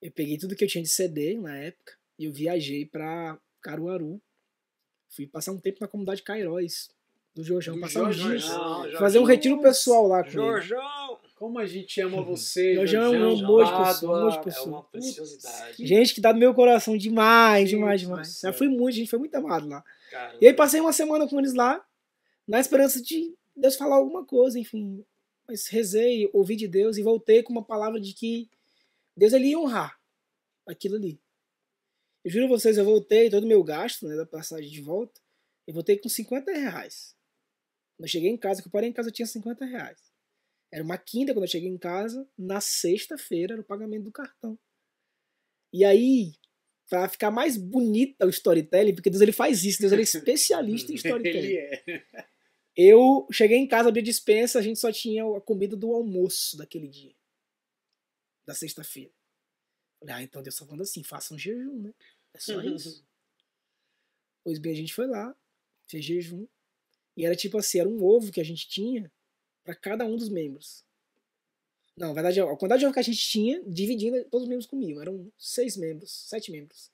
[SPEAKER 3] Eu peguei tudo que eu tinha de CD na época e eu viajei pra Caruaru. Fui passar um tempo na comunidade Cairóis, do Jorjão. Passar uns dias. Fazer um retiro pessoal lá com ele.
[SPEAKER 2] Jorjão!
[SPEAKER 1] Como a gente ama você,
[SPEAKER 3] Jorjão é um amor de pessoa, um amor de pessoa.
[SPEAKER 2] É uma preciosidade.
[SPEAKER 3] Gente que dá do meu coração demais,
[SPEAKER 1] Sim,
[SPEAKER 3] demais, demais. Já fui muito, a gente foi muito amado lá.
[SPEAKER 2] Caramba.
[SPEAKER 3] E aí passei uma semana com eles lá, na esperança de Deus falar alguma coisa, enfim. Mas rezei, ouvi de Deus e voltei com uma palavra de que Deus ele ia honrar aquilo ali. Eu juro a vocês, eu voltei, todo o meu gasto, né, da passagem de volta, eu voltei com R$50. Quando eu cheguei em casa, que eu parei em casa, eu tinha R$50. Era uma quinta quando eu cheguei em casa, na sexta-feira era o pagamento do cartão. E aí, pra ficar mais bonita o storytelling, porque Deus ele faz isso, Deus ele é especialista em storytelling.
[SPEAKER 1] Ele é.
[SPEAKER 3] Eu cheguei em casa, abri a despensa, a gente só tinha a comida do almoço daquele dia. Da sexta-feira. Falei, então Deus tá falando assim, faça um jejum, né? É só isso. Pois bem, a gente foi lá, fez jejum. E era tipo assim, era um ovo que a gente tinha para cada um dos membros. Não, na verdade, a quantidade de ovo que a gente tinha, dividindo, todos os membros comiam. Eram 6 membros, 7 membros.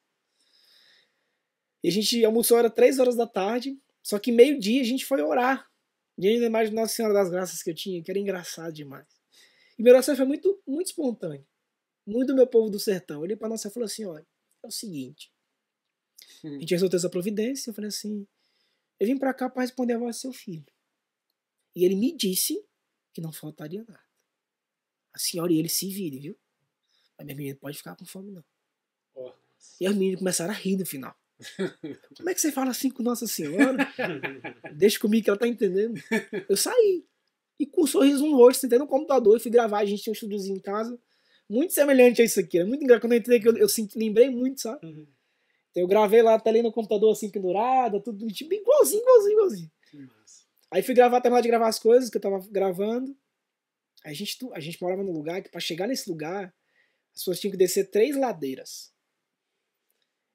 [SPEAKER 3] E a gente almoçou, era 3 horas da tarde, só que meio-dia a gente foi orar. E ainda mais de Nossa Senhora das Graças que eu tinha, que era engraçado demais. E minha oração foi muito, muito espontânea. Muito do meu povo do sertão. Eu olhei pra Nossa Senhora e falei assim, olha, é o seguinte. A gente resolveu essa providência, eu falei assim, eu vim pra cá para responder a voz do seu filho. E ele me disse que não faltaria nada. A senhora e ele se virem, viu? A minha menina pode ficar com fome, não.
[SPEAKER 1] Oh.
[SPEAKER 3] E as meninas começaram a rir no final. Como é que você fala assim com Nossa Senhora? Deixa comigo que ela tá entendendo. Eu saí. E com um sorriso no rosto, sentei no computador e fui gravar. A gente tinha um estúdiozinho em casa. Muito semelhante a isso aqui. É muito engraçado. Quando eu entrei aqui, eu lembrei muito, sabe? Então eu gravei lá a telinha no computador assim, pendurada, tudo tipo, igualzinho. Aí fui terminar de gravar as coisas que eu tava gravando. Aí a gente morava num lugar que pra chegar nesse lugar, as pessoas tinham que descer 3 ladeiras.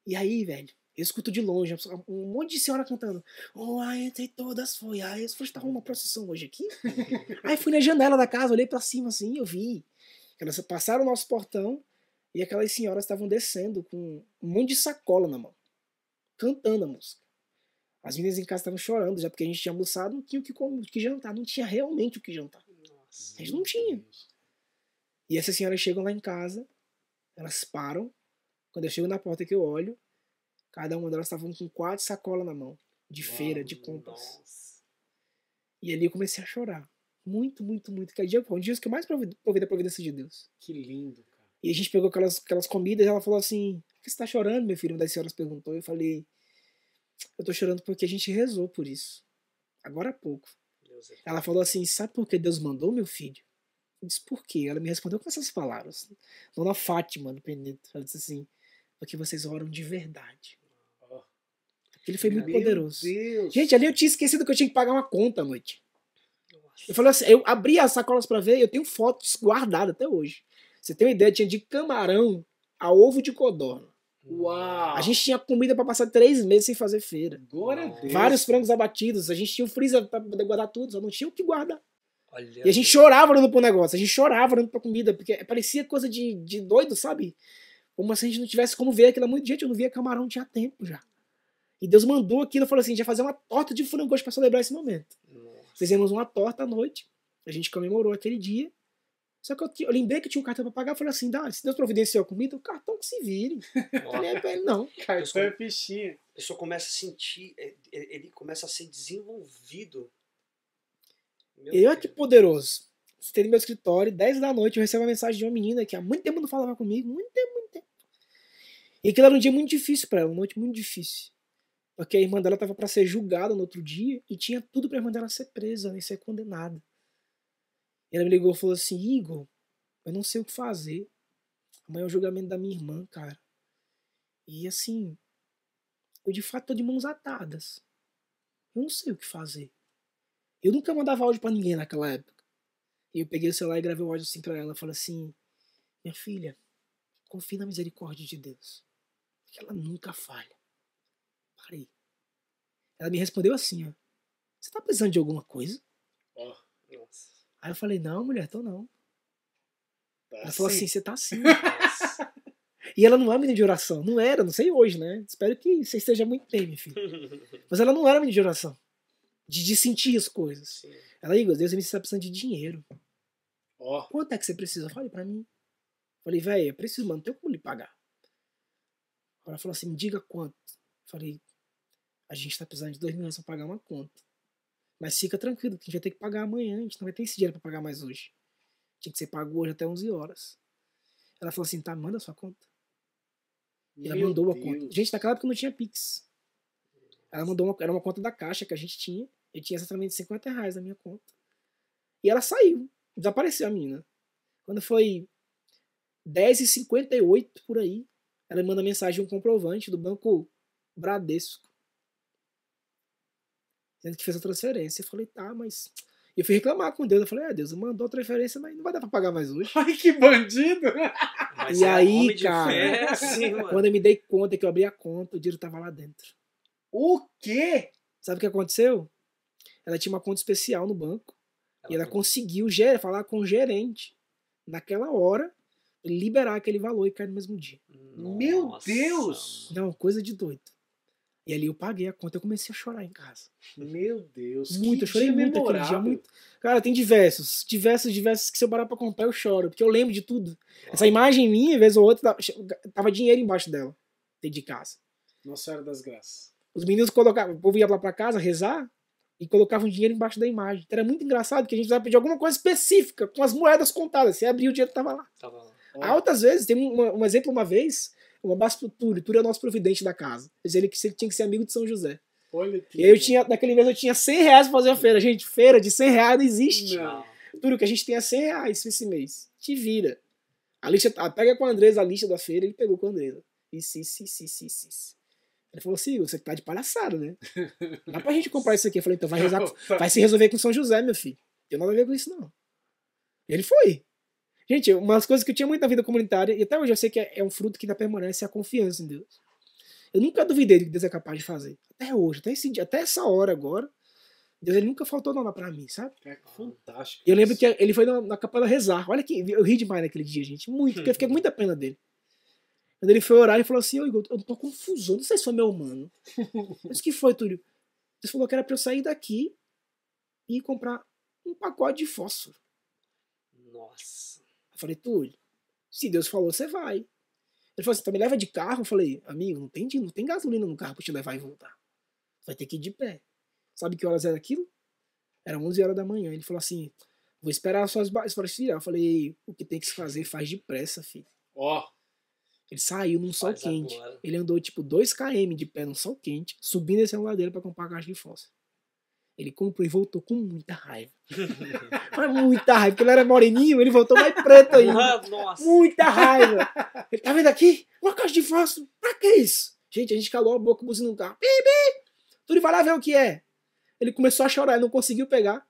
[SPEAKER 3] E aí, velho, eu escuto de longe um monte de senhora cantando. Oh, entre todas foi. Aí eu falei, tá uma procissão hoje aqui? Aí fui na janela da casa, olhei pra cima assim, eu vi. Elas passaram o nosso portão e aquelas senhoras estavam descendo com um monte de sacola na mão, cantando a música. As meninas em casa estavam chorando já porque a gente tinha almoçado, não tinha o que jantar, não tinha realmente o que jantar. Nossa, a gente não tinha. E essas senhoras chegam lá em casa, elas param. Quando eu chego na porta que eu olho, cada uma delas estavam com 4 sacolas na mão, de feira, de compras. Nossa. E ali eu comecei a chorar. Muito, muito, muito. Que dia, um dia que eu mais provei da providência de Deus.
[SPEAKER 1] Que lindo, cara.
[SPEAKER 3] E a gente pegou aquelas comidas e ela falou assim, por que você tá chorando, meu filho? Uma das senhoras perguntou. Eu falei, eu tô chorando porque a gente rezou por isso. Agora há pouco. Ela falou assim, sabe por que Deus mandou, meu filho? Eu disse, por quê? Ela me respondeu com essas palavras. Dona Fátima, no Penedo. Ela disse assim, porque vocês oram de verdade. Ele foi muito poderoso. Deus. Gente, ali eu tinha esquecido que eu tinha que pagar uma conta à noite. Eu falei assim, eu abri as sacolas pra ver e eu tenho fotos guardadas até hoje. Você tem uma ideia, tinha de camarão a ovo de codorna.
[SPEAKER 1] Uau!
[SPEAKER 3] A gente tinha comida pra passar 3 meses sem fazer feira.
[SPEAKER 1] Glória a Deus.
[SPEAKER 3] Vários frangos abatidos. A gente tinha o freezer pra poder guardar tudo, só não tinha o que guardar.
[SPEAKER 2] Olha,
[SPEAKER 3] e a gente chorava olhando pro negócio, a gente chorava olhando pra comida, porque parecia coisa de doido, sabe? Como se a gente não tivesse como ver aquilo há muito. Gente, eu não via camarão, tinha tempo já. E Deus mandou aquilo, falou assim, a gente ia fazer uma torta de frango hoje pra celebrar esse momento. Nossa. Fizemos uma torta à noite, a gente comemorou aquele dia. Só que eu lembrei que tinha um cartão pra pagar, eu falei assim, se Deus providenciou a comida, o cartão que se vire. Eu falei pra ele, não.
[SPEAKER 1] Cartão é fichinha.
[SPEAKER 2] A pessoa começa a sentir, ele começa a ser desenvolvido.
[SPEAKER 3] Eu que poderoso. Você no meu escritório, 10 da noite, eu recebo uma mensagem de uma menina que há muito tempo não falava comigo, muito tempo. E aquilo era um dia muito difícil pra ela, uma noite muito difícil. Porque a irmã dela tava pra ser julgada no outro dia e tinha tudo pra irmã dela ser presa e ser condenada. E ela me ligou e falou assim, Igor, eu não sei o que fazer. Amanhã é o julgamento da minha irmã, cara. E assim, eu de fato tô de mãos atadas. Eu não sei o que fazer. Eu nunca mandava áudio pra ninguém naquela época. E eu peguei o celular e gravei o áudio assim pra ela. Falei assim, minha filha, confie na misericórdia de Deus. Que ela nunca falha. Parei. Ela me respondeu assim, ó. Você tá precisando de alguma coisa?
[SPEAKER 1] Ó.
[SPEAKER 2] Nossa.
[SPEAKER 3] Aí eu falei, não, mulher, tô não.
[SPEAKER 1] Tá
[SPEAKER 3] Ela falou
[SPEAKER 1] assim.
[SPEAKER 3] assim, você tá assim.
[SPEAKER 2] Nossa.
[SPEAKER 3] E ela não é menina de oração. Não era, não sei hoje, né? Espero que você esteja muito bem, minha filha. Mas ela não era menina de oração. De sentir as coisas.
[SPEAKER 2] Sim.
[SPEAKER 3] Ela, Igor, Deus me está precisando de dinheiro.
[SPEAKER 1] Ó.
[SPEAKER 3] Quanto é que você precisa? Fale pra mim. Falei, velho, eu preciso, mano, não tenho como lhe pagar. Ela falou assim, me diga quanto. Falei, a gente tá precisando de 2 mil reais pra pagar uma conta. Mas fica tranquilo, que a gente vai ter que pagar amanhã. A gente não vai ter esse dinheiro pra pagar mais hoje. Tinha que ser pago hoje até 11 horas. Ela falou assim, tá, manda a sua conta. E ela mandou a conta. Gente, naquela época não tinha Pix. Ela mandou era uma conta da Caixa que a gente tinha. Eu tinha exatamente 50 reais na minha conta. E ela saiu. Desapareceu a menina. Quando foi 10h58 por aí, ela manda mensagem um comprovante do banco Bradesco. Dizendo que fez a transferência. Eu falei, tá, mas... E eu fui reclamar com Deus. Eu falei, Deus, mandou a transferência, mas não vai dar pra pagar mais hoje.
[SPEAKER 1] Ai, que bandido!
[SPEAKER 2] Mas
[SPEAKER 3] E aí,
[SPEAKER 2] homem de
[SPEAKER 3] cara,
[SPEAKER 2] fé, assim, mano.
[SPEAKER 3] quando eu me dei conta que eu abri a conta, o dinheiro tava lá dentro.
[SPEAKER 1] O quê?
[SPEAKER 3] Sabe o que aconteceu? Ela tinha uma conta especial no banco. E ela conseguiu falar com o gerente naquela hora, liberar aquele valor e cair no mesmo dia.
[SPEAKER 1] Meu
[SPEAKER 2] Nossa,
[SPEAKER 1] Deus!
[SPEAKER 3] Não, coisa de doido. E ali eu paguei a conta, eu comecei a chorar em casa.
[SPEAKER 1] Meu Deus,
[SPEAKER 3] Muito, eu
[SPEAKER 1] que
[SPEAKER 3] chorei
[SPEAKER 1] dia
[SPEAKER 3] muito aquele dia.
[SPEAKER 1] memorável.
[SPEAKER 3] Muito. Cara, tem diversos que se eu parar pra contar eu choro, porque eu lembro de tudo. Essa imagem minha, vez ou outra, tava dinheiro embaixo dela, dentro de casa.
[SPEAKER 1] Nossa Senhora das Graças.
[SPEAKER 3] Os meninos colocavam, o povo ia lá pra casa rezar e colocavam dinheiro embaixo da imagem. Então era muito engraçado que a gente precisava pedir alguma coisa específica, com as moedas contadas. Você abria o dinheiro tava lá.
[SPEAKER 2] Tava lá.
[SPEAKER 3] Há outras vezes, tem um exemplo uma vez, um abraço pro Túlio. Túlio é o nosso providente da casa. Ele que tinha que ser amigo de São José.
[SPEAKER 1] Olha que
[SPEAKER 3] E aí naquele mês eu tinha 100 reais pra fazer a feira. Gente, feira de 100 reais não existe.
[SPEAKER 1] Não.
[SPEAKER 3] Túlio, que a gente tenha 100 reais esse mês. Te vira. A lista, pega com a Andresa a lista da feira, ele pegou com a Andresa. Isso. Ele falou assim, você tá de palhaçada, né? Não dá pra gente comprar isso aqui. Eu falei, então vai se resolver com São José, meu filho. Não tem nada a ver com isso, não. E ele foi. Gente, umas coisas que eu tinha muito na vida comunitária, e até hoje eu sei que é um fruto que dá permanência, é a confiança em Deus. Eu nunca duvidei do que Deus é capaz de fazer. Até hoje, até essa hora agora, Deus ele nunca faltou nada pra mim, sabe?
[SPEAKER 1] É fantástico.
[SPEAKER 3] E eu lembro que ele foi na capela rezar. Olha que eu ri demais naquele dia, gente. Muito, porque eu fiquei com muita pena dele. Quando ele foi orar, ele falou assim, Igor, eu tô confuso, não sei se foi meu humano. Mas o que foi, Túlio? Deus falou que era pra eu sair daqui e comprar um pacote de fósforo.
[SPEAKER 2] Nossa.
[SPEAKER 3] Eu falei, Túlio, se Deus falou, você vai. Ele falou assim, tá, me leva de carro? Eu falei, amigo, não tem gasolina no carro pra te levar e voltar. Vai ter que ir de pé. Sabe que horas era aquilo? Era 11 horas da manhã. Ele falou assim, vou esperar suas balas para tirar. Eu falei, o que tem que se fazer, faz depressa, filho.
[SPEAKER 1] Ó.
[SPEAKER 3] Ele saiu num sol
[SPEAKER 2] Faz
[SPEAKER 3] quente.
[SPEAKER 2] agora.
[SPEAKER 3] Ele andou tipo 2 km de pé num sol quente, subindo essa ladeira pra comprar a caixa de fósforo. Ele comprou e voltou com muita raiva. Mas muita raiva, porque ele era moreninho, ele voltou mais preto ainda.
[SPEAKER 2] Nossa.
[SPEAKER 3] Muita raiva. Ele tá vendo aqui? Uma caixa de fósforo. Pra que isso? Gente, a gente calou a boca buzinando no carro. Bibi! Tudo vai lá ver o que é. Ele começou a chorar, ele não conseguiu pegar.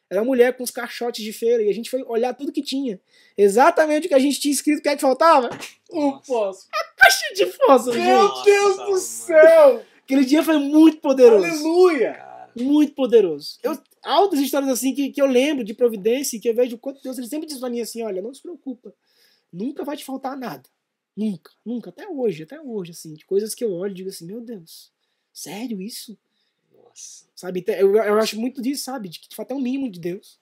[SPEAKER 3] Era uma mulher com os caixotes de feira e a gente foi olhar tudo que tinha. Exatamente o que a gente tinha escrito, o que é que faltava?
[SPEAKER 1] Um fósforo.
[SPEAKER 3] Caixa de fósforo, gente.
[SPEAKER 1] Meu Deus do céu!
[SPEAKER 3] Aquele dia foi muito poderoso.
[SPEAKER 1] Aleluia!
[SPEAKER 2] Cara.
[SPEAKER 3] Muito poderoso. Altas histórias assim que eu lembro de providência e que eu vejo o quanto Deus ele sempre diz pra mim assim, olha, não se preocupa. Nunca vai te faltar nada. Nunca, nunca. Até hoje, assim. De coisas que eu olho e digo assim, meu Deus, sério isso?
[SPEAKER 2] Nossa.
[SPEAKER 3] Sabe? Eu acho muito disso, sabe? De que de fato é um mimo de Deus.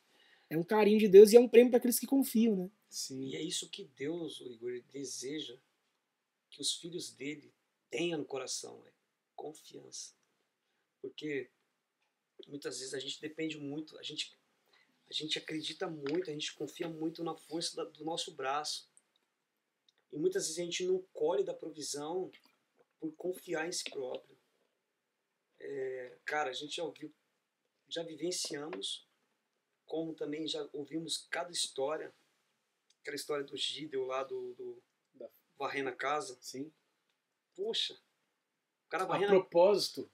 [SPEAKER 3] É um carinho de Deus e é um prêmio para aqueles que confiam, né?
[SPEAKER 1] Sim.
[SPEAKER 2] E é isso que Deus, Igor, ele deseja que os filhos dele tenham no coração, é confiança. Porque muitas vezes a gente depende muito, a gente acredita muito, a gente confia muito na força do nosso braço. E muitas vezes a gente não colhe da provisão por confiar em si próprio. Cara, a gente já ouviu, já vivenciamos, como também já ouvimos cada história, aquela história do Gideon lá, da varrendo a casa.
[SPEAKER 1] Sim.
[SPEAKER 2] Poxa, o cara
[SPEAKER 1] A
[SPEAKER 2] varrendo
[SPEAKER 1] propósito,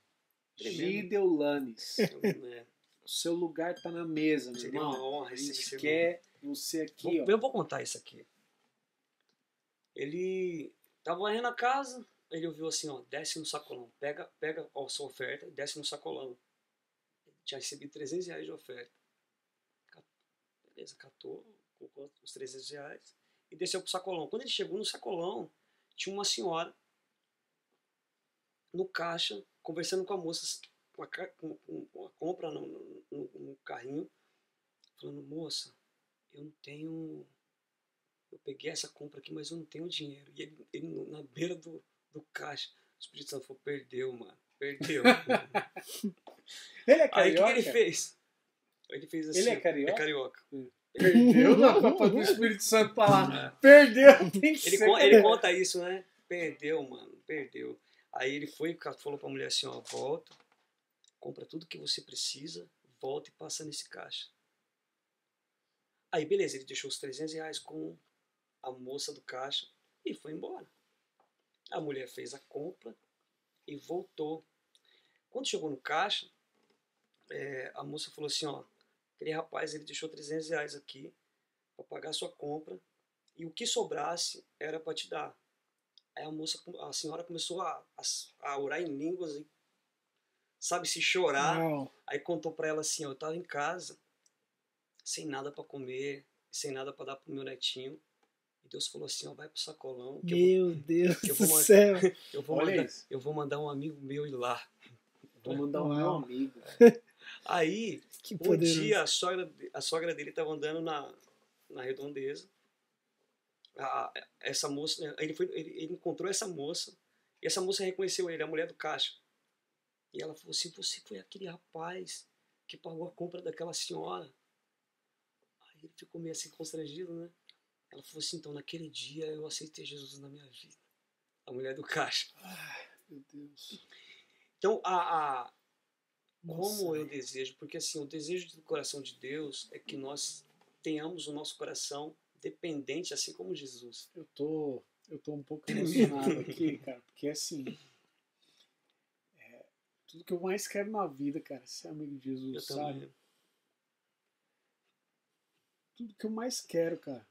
[SPEAKER 2] Tremendo.
[SPEAKER 1] Gideon Lanes,
[SPEAKER 2] É,
[SPEAKER 1] o seu lugar tá na mesa, meu
[SPEAKER 2] seria
[SPEAKER 1] irmão.
[SPEAKER 2] uma honra
[SPEAKER 1] A
[SPEAKER 2] receber
[SPEAKER 1] gente
[SPEAKER 2] esse
[SPEAKER 1] quer você aqui,
[SPEAKER 2] irmão.
[SPEAKER 1] ó.
[SPEAKER 2] Eu vou contar isso aqui. Ele tava varrendo a casa, ele ouviu assim, ó, desce no sacolão, pega a sua oferta e desce no sacolão. Ele tinha recebido R$300 de oferta. Beleza, catou, colocou os R$300 e desceu pro sacolão. Quando ele chegou no sacolão, tinha uma senhora no caixa, conversando com a moça, com a compra no carrinho, falando, moça, eu não tenho... Eu peguei essa compra aqui, mas eu não tenho dinheiro. E ele na beira do caixa, o Espírito Santo falou, perdeu, mano. Perdeu.
[SPEAKER 1] Ele é
[SPEAKER 2] Aí o
[SPEAKER 1] carioca?
[SPEAKER 2] que ele fez? Ele fez assim.
[SPEAKER 1] Ele é carioca?
[SPEAKER 2] É carioca.
[SPEAKER 1] Perdeu na Copa do Espírito Santo pra lá. Perdeu, tem que ser.
[SPEAKER 2] Ele conta isso, né? Perdeu, mano. Perdeu. Aí ele foi e falou pra mulher assim, ó, volta, compra tudo que você precisa, volta e passa nesse caixa. Aí beleza, ele deixou os R$300 com a moça do caixa e foi embora. A mulher fez a compra e voltou. Quando chegou no caixa, a moça falou assim, ó, aquele rapaz, ele deixou R$300 aqui para pagar a sua compra e o que sobrasse era para te dar. Aí a senhora começou a orar em línguas e, sabe, se chorar.
[SPEAKER 3] Não.
[SPEAKER 2] Aí contou para ela assim, ó, eu estava em casa, sem nada para comer, sem nada para dar pro meu netinho. E Deus falou assim, ó, vai pro sacolão.
[SPEAKER 3] Meu Deus
[SPEAKER 2] eu
[SPEAKER 3] do
[SPEAKER 2] vou
[SPEAKER 3] céu.
[SPEAKER 2] Eu vou mandar um amigo meu ir lá.
[SPEAKER 1] Vou mandar o meu amigo.
[SPEAKER 2] Aí,
[SPEAKER 3] Que
[SPEAKER 2] um
[SPEAKER 3] poderoso.
[SPEAKER 2] dia a sogra dele estava andando na redondeza. Essa moça, né, ele encontrou essa moça e essa moça reconheceu ele, a mulher do caixa. E ela falou assim, você foi aquele rapaz que pagou a compra daquela senhora. Aí ele ficou meio assim constrangido, né? Ela falou assim, então naquele dia eu aceitei Jesus na minha vida. A mulher do caixa.
[SPEAKER 1] Ai, meu Deus.
[SPEAKER 2] Então, como eu desejo, porque assim, o desejo do coração de Deus é que nós tenhamos o nosso coração dependente, assim como Jesus.
[SPEAKER 1] Eu tô um pouco emocionado aqui, cara, porque assim, tudo que eu mais quero na vida, cara, é ser amigo de Jesus,
[SPEAKER 2] Eu
[SPEAKER 1] sabe?
[SPEAKER 2] também.
[SPEAKER 1] Tudo que eu mais quero, cara.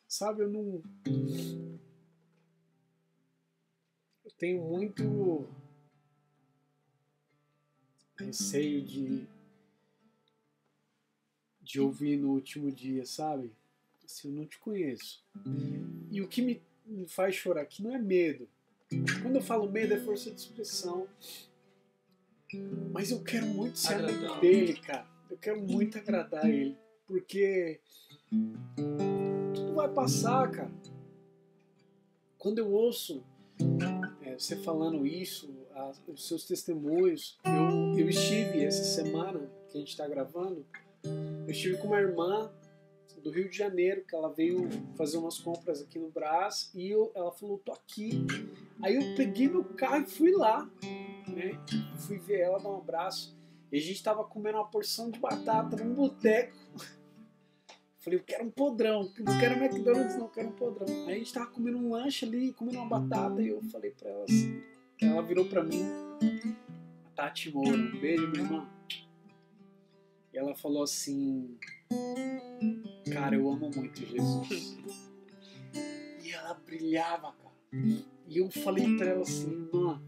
[SPEAKER 1] Sabe, eu tenho muito receio de ouvir no último dia, sabe? Assim, eu não te conheço. E o que me faz chorar aqui não é medo. Quando eu falo medo é força de expressão. Mas eu quero muito ser amigo dele, cara. Eu quero muito agradar ele. Porque tudo vai passar, cara. Quando eu ouço você falando isso, os seus testemunhos, eu estive essa semana que a gente está gravando, eu estive com uma irmã do Rio de Janeiro, que ela veio fazer umas compras aqui no Brás, e ela falou, tô aqui. Aí eu peguei meu carro e fui lá, né? Fui ver ela, dar um abraço. E a gente tava comendo uma porção de batata num boteco. Falei, eu quero um podrão, não quero McDonald's, não, eu quero um podrão. Aí a gente tava comendo um lanche ali, comendo uma batata, e eu falei pra ela assim, ela virou pra mim, a Tati Moura, um beijo, minha irmã. E ela falou assim, cara, eu amo muito Jesus. E ela brilhava, cara. E eu falei pra ela assim, irmã,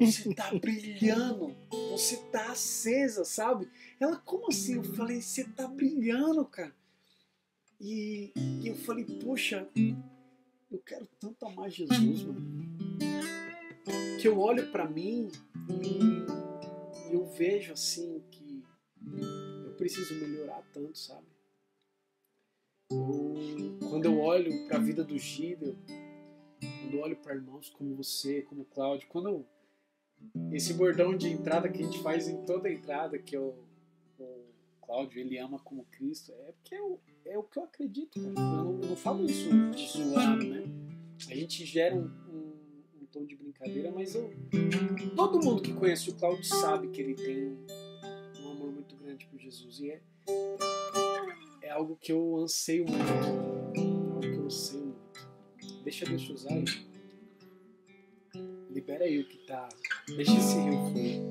[SPEAKER 1] você tá brilhando, você tá acesa, sabe? Ela, como assim? Eu falei, você tá brilhando, cara. E eu falei, poxa, eu quero tanto amar Jesus, mano. Que eu olho pra mim e eu vejo assim que eu preciso melhorar tanto, sabe? Quando eu olho pra vida do Gideon, quando eu olho pra irmãos como você, como o Cláudio, esse bordão de entrada que a gente faz em toda a entrada, que é o Cláudio, ele ama como Cristo, é porque é o que eu acredito, cara. Eu não falo isso de zoando, né? A gente gera um tom de brincadeira, mas todo mundo que conhece o Cláudio sabe que ele tem um amor muito grande por Jesus. E é algo que eu anseio muito. É algo que eu anseio muito. Deixa Deus usar aí. Libera aí o que tá. Deixa esse rio fluir.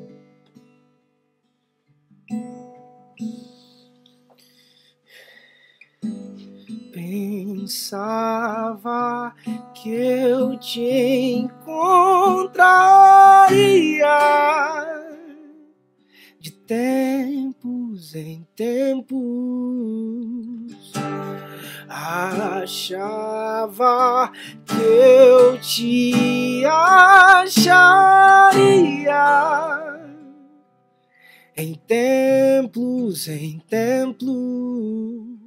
[SPEAKER 3] Pensava que eu te encontraria de tempos em tempos. Achava que eu te acharia em templos em templos.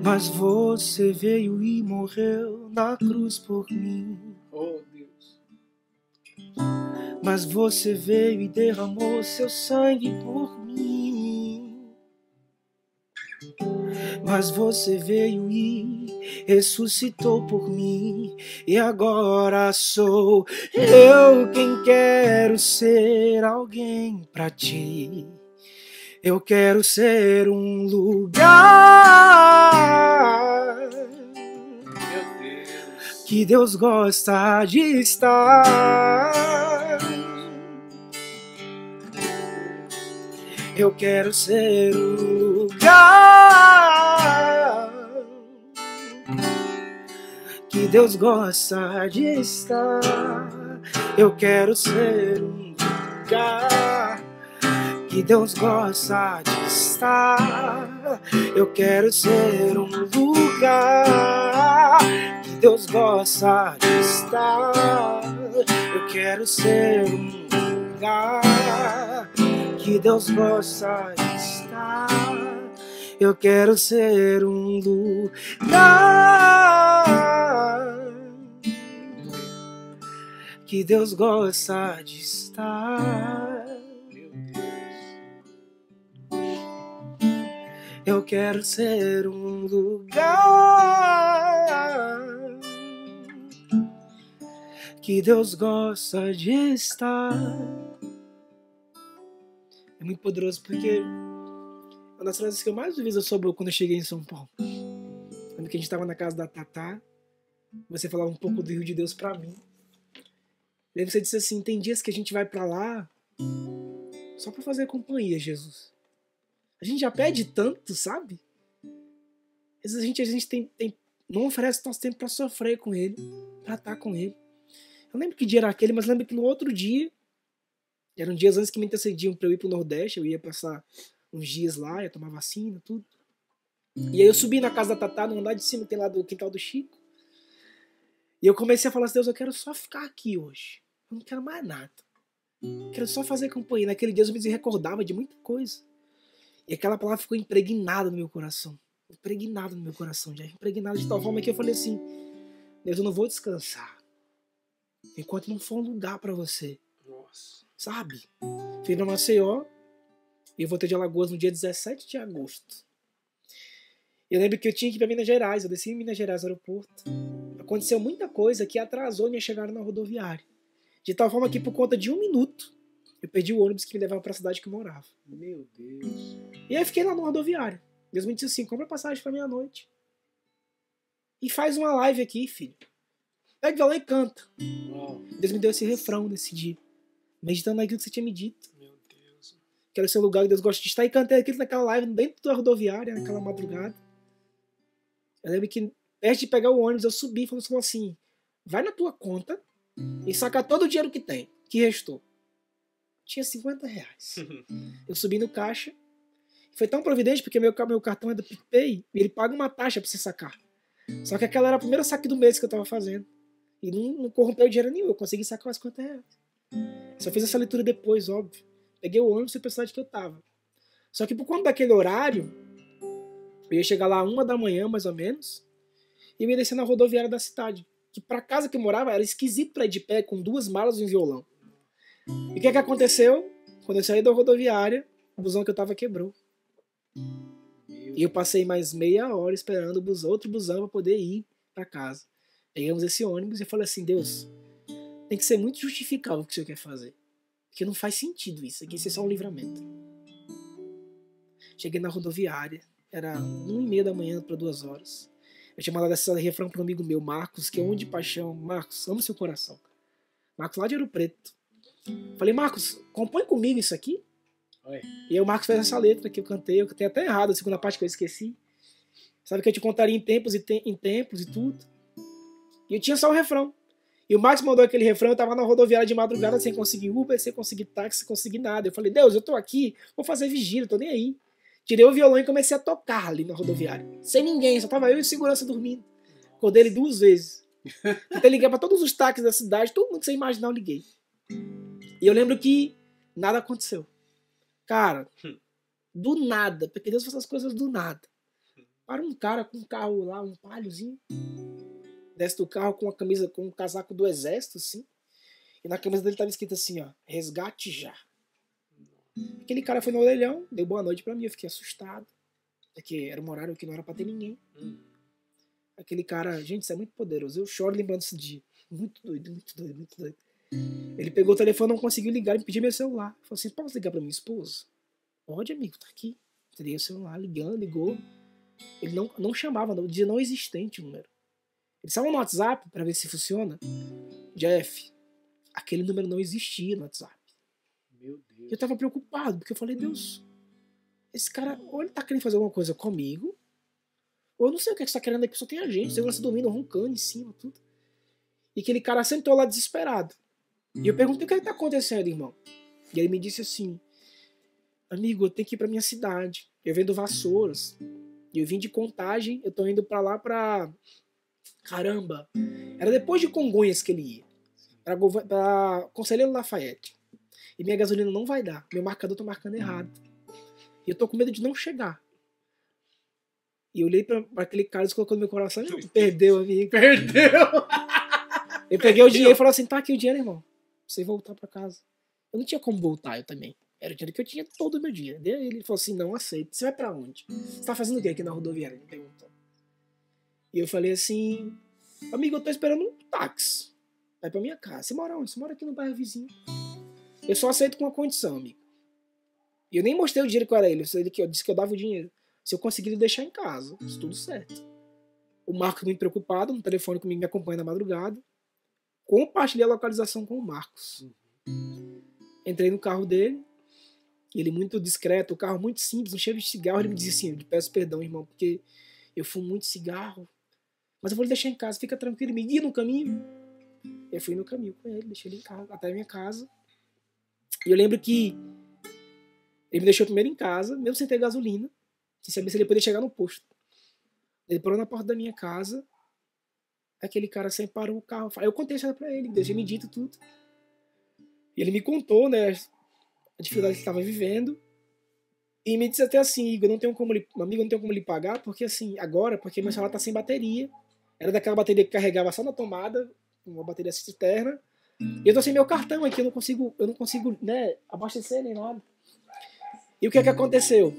[SPEAKER 3] Mas você veio e morreu na cruz por mim.
[SPEAKER 1] Oh, Deus.
[SPEAKER 3] Mas você veio e derramou seu sangue por mim. Mas você veio e ressuscitou por mim. E agora sou eu quem quero ser alguém pra ti. Eu quero ser um lugar que Deus gosta de estar. Eu quero ser um lugar que Deus gosta de estar. Eu quero ser um lugar que Deus gosta de estar. Eu quero ser um lugar que Deus gosta de estar. Eu quero ser um lugar que Deus gosta de estar. Eu quero ser um lugar que Deus gosta de estar. Eu quero ser um lugar que Deus gosta de estar. É muito poderoso porque uma das frases que eu mais ouvi sobre quando eu cheguei em São Paulo. Quando a gente estava na casa da Tatá, você falava um pouco do Rio de Deus pra mim. E aí você disse assim, tem dias que a gente vai pra lá só pra fazer companhia, Jesus. A gente já pede tanto, sabe? Às vezes a gente não oferece nosso tempo pra sofrer com ele, pra estar com ele. Eu lembro que dia era aquele, mas lembro que no outro dia, eram dias antes que me antecediam pra eu ir pro Nordeste, eu ia passar uns dias lá, ia tomar vacina, tudo. E aí eu subi na casa da Tatá, no andar de cima, tem lá do quintal do Chico. E eu comecei a falar assim, Deus, eu quero só ficar aqui hoje. Eu não quero mais nada. Eu quero só fazer companhia. Naquele dia eu me recordava de muita coisa. E aquela palavra ficou impregnada no meu coração. Impregnada no meu coração, já. Impregnada de tal forma que eu falei assim, Deus, eu não vou descansar enquanto não for um lugar pra você.
[SPEAKER 1] Nossa.
[SPEAKER 3] Sabe? Fui pra Maceió e eu voltei de Alagoas no dia 17 de agosto. Eu lembro que eu tinha que ir pra Minas Gerais. Eu desci em Minas Gerais, no aeroporto. Aconteceu muita coisa que atrasou minha chegada na rodoviária. De tal forma que por conta de 1 minuto eu perdi o ônibus que me levava pra cidade que eu morava.
[SPEAKER 1] Meu Deus.
[SPEAKER 3] E aí eu fiquei lá na rodoviária. Deus me disse assim, compra passagem pra meia-noite. E faz uma live aqui, filho. Pega o violão e canta.
[SPEAKER 1] Uau.
[SPEAKER 3] Deus me deu esse refrão nesse dia. Meditando naquilo que você tinha me dito.
[SPEAKER 1] Meu Deus.
[SPEAKER 3] Quero ser o lugar que Deus gosta de estar. E cantei aquilo naquela live dentro da rodoviária, naquela madrugada. Eu lembro que, antes de pegar o ônibus, eu subi e falei assim, vai na tua conta e saca todo o dinheiro que tem, que restou. Tinha R$50. Eu subi no caixa. Foi tão providente porque meu cartão é do PicPay e ele paga uma taxa pra você sacar. Só que aquela era o primeiro saque do mês que eu tava fazendo. E não corrompeu dinheiro nenhum. Eu consegui sacar os R$50. Só fiz essa leitura depois, óbvio. Peguei o ônibus e pensava de que eu tava. Só que por conta daquele horário, eu ia chegar lá 1 da manhã, mais ou menos, e eu ia descer na rodoviária da cidade. que pra casa que eu morava era esquisito pra ir de pé com 2 malas e um violão. E o que aconteceu? Quando eu saí da rodoviária, o busão que eu tava quebrou. E eu passei mais meia hora esperando o busão, outro busão pra poder ir pra casa. Pegamos esse ônibus e eu falei assim, Deus, tem que ser muito justificável o que o Senhor quer fazer. Porque não faz sentido isso. Aqui isso é só um livramento. Cheguei na rodoviária. Era 1h30 da manhã para 2 horas. Eu tinha mandado essa refrão para um amigo meu, Marcos, que é um de paixão. Marcos, amo seu coração. Marcos lá de Ouro Preto. Falei, Marcos, compõe comigo isso aqui.
[SPEAKER 1] Oi.
[SPEAKER 3] E aí o Marcos fez essa letra que eu cantei até errado, a segunda parte que eu esqueci. Sabe que eu te contaria em tempos e tudo. E eu tinha só o refrão. E o Marcos mandou aquele refrão, eu tava na rodoviária de madrugada sem conseguir Uber, sem conseguir táxi, sem conseguir nada. Eu falei, Deus, eu tô aqui, vou fazer vigília, tô nem aí. Tirei o violão e comecei a tocar ali na rodoviária. Sem ninguém, só tava eu e o segurança dormindo. Acordei ele 2 vezes. Tentei ligar pra todos os táxis da cidade, todo mundo que você imaginar eu liguei. E eu lembro que nada aconteceu. Cara, do nada, porque Deus faz as coisas do nada. Para um cara com um carro lá, um palhozinho, desce do carro com uma camisa, com um casaco do exército, assim. E na camisa dele tava escrito assim, ó, resgate já. Aquele cara foi no orelhão, deu boa noite pra mim, eu fiquei assustado. Porque era um horário que não era pra ter ninguém. Aquele cara, gente, isso é muito poderoso. Eu choro lembrando desse dia. Muito doido, muito doido, muito doido. Ele pegou o telefone, não conseguiu ligar, me pediu meu celular. Falou assim, posso ligar pra minha esposa? Pode, amigo, tá aqui. Tirei o celular, ligou. Ele não chamava, não, dizia não existente o número. Ele saiu no WhatsApp pra ver se funciona. Jeff, aquele número não existia no WhatsApp.
[SPEAKER 1] Meu Deus.
[SPEAKER 3] Eu tava preocupado, porque eu falei, Deus, esse cara, ou ele tá querendo fazer alguma coisa comigo, ou eu não sei o que você tá querendo aqui, só tem a gente, segurança dormindo, roncando em cima, tudo. E aquele cara sentou lá desesperado. E eu perguntei o que tá acontecendo, irmão. E ele me disse assim, amigo, eu tenho que ir pra minha cidade. Eu vendo Vassouras. E eu vim de Contagem, eu tô indo pra lá pra... Caramba! Era depois de Congonhas que ele ia. Pra Conselheiro Lafayette. E minha gasolina não vai dar. Meu marcador tá marcando errado. E eu tô com medo de não chegar. E eu olhei pra aquele cara e colocou no meu coração. Perdeu, amigo.
[SPEAKER 1] Perdeu!
[SPEAKER 3] Eu peguei o dinheiro e falei assim, tá aqui o dinheiro, irmão. Pra você voltar pra casa. Eu não tinha como voltar, eu também. Era o dinheiro que eu tinha todo o meu dinheiro. Daí ele falou assim, não aceito. Você vai pra onde? Você tá fazendo o quê aqui na rodoviária? Ele me perguntou. E eu falei assim, amigo, eu tô esperando um táxi. Vai pra minha casa. Você mora onde? Você mora aqui no bairro vizinho. Eu só aceito com uma condição, amigo. E eu nem mostrei o dinheiro que era ele. Eu disse que eu dava o dinheiro. Se eu conseguir deixar em casa, isso tudo certo. O Marcos, muito preocupado, no telefone comigo, me acompanha na madrugada. Compartilhei a localização com o Marcos. Entrei no carro dele. Ele muito discreto, o carro muito simples, um cheiro de cigarro. Ele me disse assim, eu te peço perdão, irmão, porque eu fumo muito cigarro. Mas eu vou lhe deixar em casa, fica tranquilo. Me guia no caminho. Eu fui no caminho com ele, deixei ele em casa, até a minha casa. E eu lembro que ele me deixou primeiro em casa, mesmo sem ter gasolina, sem saber se ele poderia chegar no posto. Ele parou na porta da minha casa, aquele cara sempre parou o carro. Eu contei isso pra ele, Deus tinha me dito tudo. E ele me contou, né, a dificuldade que estava vivendo. E me disse até assim, Igor, amigo, não tenho como lhe pagar, porque assim, agora, porque meu celular tá sem bateria. Era daquela bateria que carregava só na tomada, uma bateria cisterna. E eu tô sem meu cartão aqui, eu não consigo, né, abastecer nem nada. E o que é que aconteceu?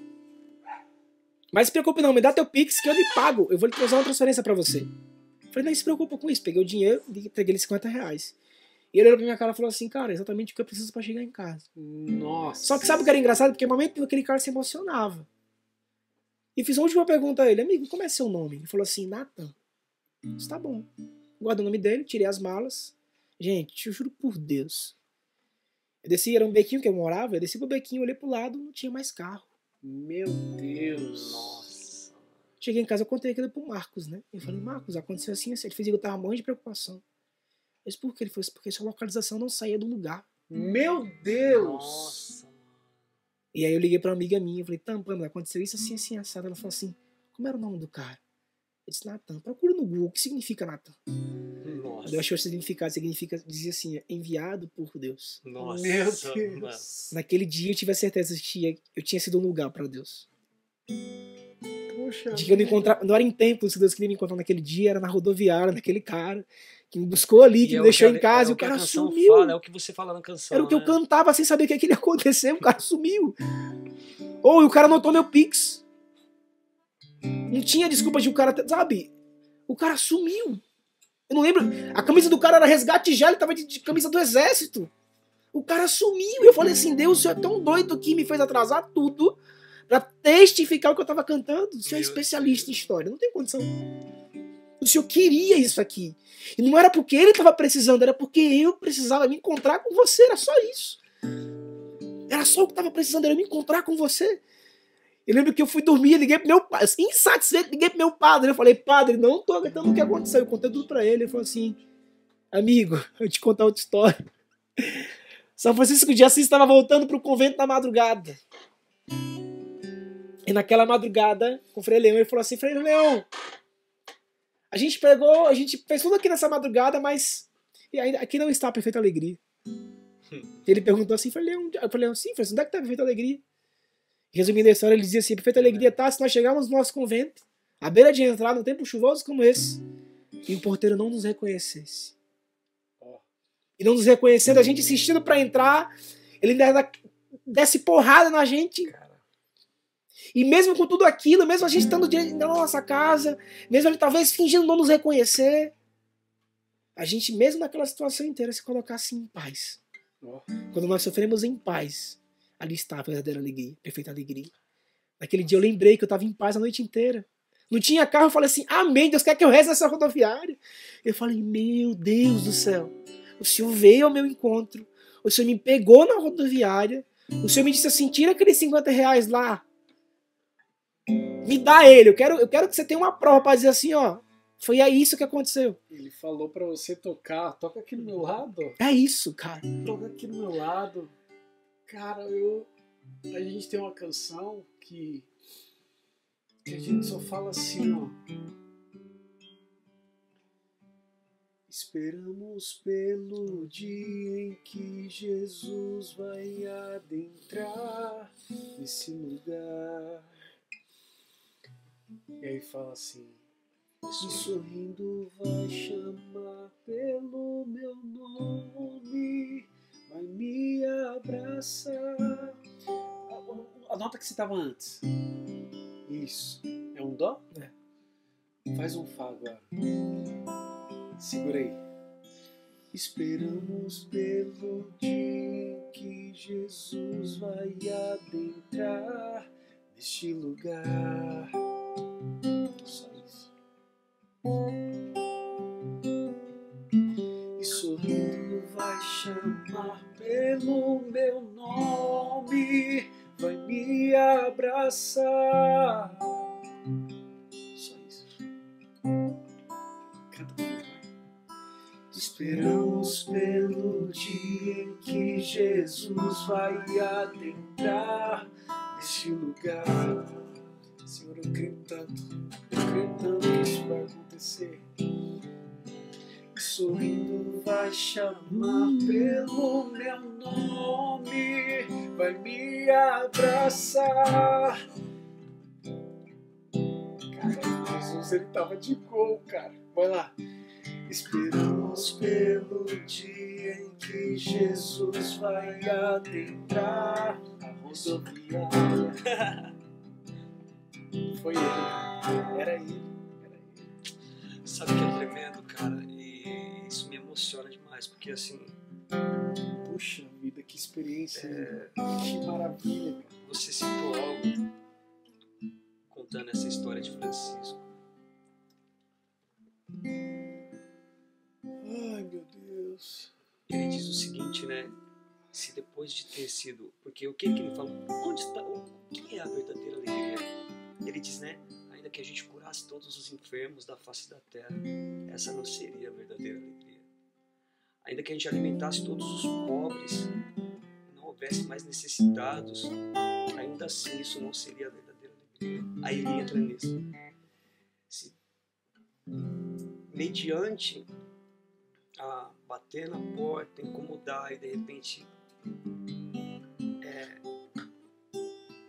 [SPEAKER 3] Mas se preocupe não, me dá teu Pix que eu lhe pago, eu vou lhe trazer uma transferência pra você. Eu falei, não se preocupa com isso, peguei o dinheiro e entreguei ele R$50. E ele olhou pra minha cara e falou assim, cara, exatamente o que eu preciso pra chegar em casa.
[SPEAKER 1] Nossa.
[SPEAKER 3] Só que sabe o que era engraçado? Porque no momento que aquele cara se emocionava. E fiz uma última pergunta a ele, amigo, como é seu nome? Ele falou assim, Nathan. Isso tá bom. Guardei o nome dele, tirei as malas. Gente, eu juro por Deus. Eu desci, era um bequinho que eu morava, eu desci pro bequinho, olhei pro lado, não tinha mais carro.
[SPEAKER 1] Meu Deus.
[SPEAKER 2] Nossa.
[SPEAKER 3] Cheguei em casa, eu contei aquilo pro Marcos, né? Eu falei, Marcos, aconteceu assim, assim. Ele fez que eu tava morrendo de preocupação. Eu disse, por que? Ele falou assim, porque sua localização não saía do lugar.
[SPEAKER 1] Meu Deus.
[SPEAKER 2] Nossa.
[SPEAKER 3] E aí eu liguei pra uma amiga minha, eu falei, Pamela, aconteceu isso assim, assim, assado. Ela falou assim, como era o nome do cara? Eu disse, Nathan, procura no Google, o que significa Nathan?
[SPEAKER 2] Nossa.
[SPEAKER 3] Eu achei o significado, dizia assim, enviado por Deus.
[SPEAKER 2] Nossa.
[SPEAKER 1] Meu Deus.
[SPEAKER 3] Naquele dia eu tive a certeza que eu tinha sido um lugar pra Deus.
[SPEAKER 1] Poxa.
[SPEAKER 3] De que eu não encontrava, não era em templos que Deus queria me encontrar naquele dia, era na rodoviária, naquele cara que me buscou ali, que me deixou em casa, e o cara sumiu.
[SPEAKER 2] É o que você fala na canção.
[SPEAKER 3] Era o que eu cantava sem saber o que ia acontecer, o cara sumiu. Ou o cara anotou meu Pix. Não tinha desculpa de o cara, sabe? O cara sumiu. Eu não lembro. A camisa do cara era resgate já, ele tava de camisa do exército. O cara sumiu. Eu falei assim, Deus, o senhor é tão doido que me fez atrasar tudo pra testificar o que eu tava cantando. O senhor é especialista em história. Não tem condição. O senhor queria isso aqui. E não era porque ele tava precisando, era porque eu precisava me encontrar com você. Era só isso. Era só o que tava precisando, era me encontrar com você. Eu lembro que eu fui dormir, liguei pro meu pai, insatisfeito, liguei pro meu padre. Eu falei, padre, não tô aguentando o que aconteceu. Eu contei tudo pra ele. Ele falou assim, amigo, eu te contar outra história. São Francisco de Assis estava voltando pro convento na madrugada. E naquela madrugada, com o Frei Leão, ele falou assim, Frei Leão, a gente fez tudo aqui nessa madrugada, mas ainda aqui não está a perfeita alegria. Ele perguntou assim, Frei Leão, eu falei, sim, Frei, onde é que está a perfeita alegria? Resumindo a história, ele dizia assim, a perfeita alegria está se nós chegarmos no nosso convento, à beira de entrar num tempo chuvoso como esse, e o porteiro não nos reconhecesse. E não nos reconhecendo, a gente insistindo para entrar, ele ainda desse porrada na gente. E mesmo com tudo aquilo, mesmo a gente estando na nossa casa, mesmo ele talvez fingindo não nos reconhecer, a gente mesmo naquela situação inteira se colocasse em paz. Quando nós sofremos em paz, ali está a verdadeira alegria, a perfeita alegria. Naquele dia eu lembrei que eu estava em paz a noite inteira. Não tinha carro, eu falei assim, amém, Deus quer que eu reze nessa rodoviária. Eu falei, meu Deus do céu, o Senhor veio ao meu encontro, o Senhor me pegou na rodoviária, o Senhor me disse assim, tira aqueles R$50 lá, me dá ele, eu quero que você tenha uma prova para dizer assim, ó, foi isso que aconteceu.
[SPEAKER 1] Ele falou para você toca aqui do meu lado.
[SPEAKER 3] É isso, cara.
[SPEAKER 1] Toca aqui do meu lado. Cara, a gente tem uma canção que a gente só fala assim, ó. Esperamos pelo dia em que Jesus vai adentrar nesse lugar. E aí fala assim, e sorrindo vai chamar pelo meu nome, vai me abraçar. A nota que você estava antes. Isso. É um dó? É. Faz um fá agora. Segura aí. Esperamos pelo dia em que Jesus vai adentrar neste lugar. Só isso. E sorrindo vai chamar pelo meu nome, vai me abraçar. Só isso. Canta comigo. Esperamos pelo dia em que Jesus vai adentrar neste lugar. Senhor, eu creio tanto que isso vai acontecer. E sorrindo vai chamar pelo meu nome, vai me abraçar. Cara, Jesus, ele tava de gol, cara. Vai lá. Esperamos pelo dia em que Jesus vai adentrar a rodoviária. Foi ele. Era ele.
[SPEAKER 2] Sabe o que é tremendo, cara? E isso me emociona demais, porque assim...
[SPEAKER 1] Puxa vida, que experiência. Que maravilha, cara.
[SPEAKER 2] Você citou algo contando essa história de Francisco.
[SPEAKER 1] Ai, meu Deus.
[SPEAKER 2] Ele diz o seguinte, né? Se depois de ter sido... Porque o que ele fala? Onde está... O que é a verdadeira alegria? Ele diz, né? Ainda que a gente curasse todos os enfermos da face da terra, essa não seria a verdadeira alegria. Ainda que a gente alimentasse todos os pobres, não houvesse mais necessitados, ainda assim isso não seria a verdadeira alegria. Aí ele entra nisso. Se, mediante a bater na porta, incomodar e de repente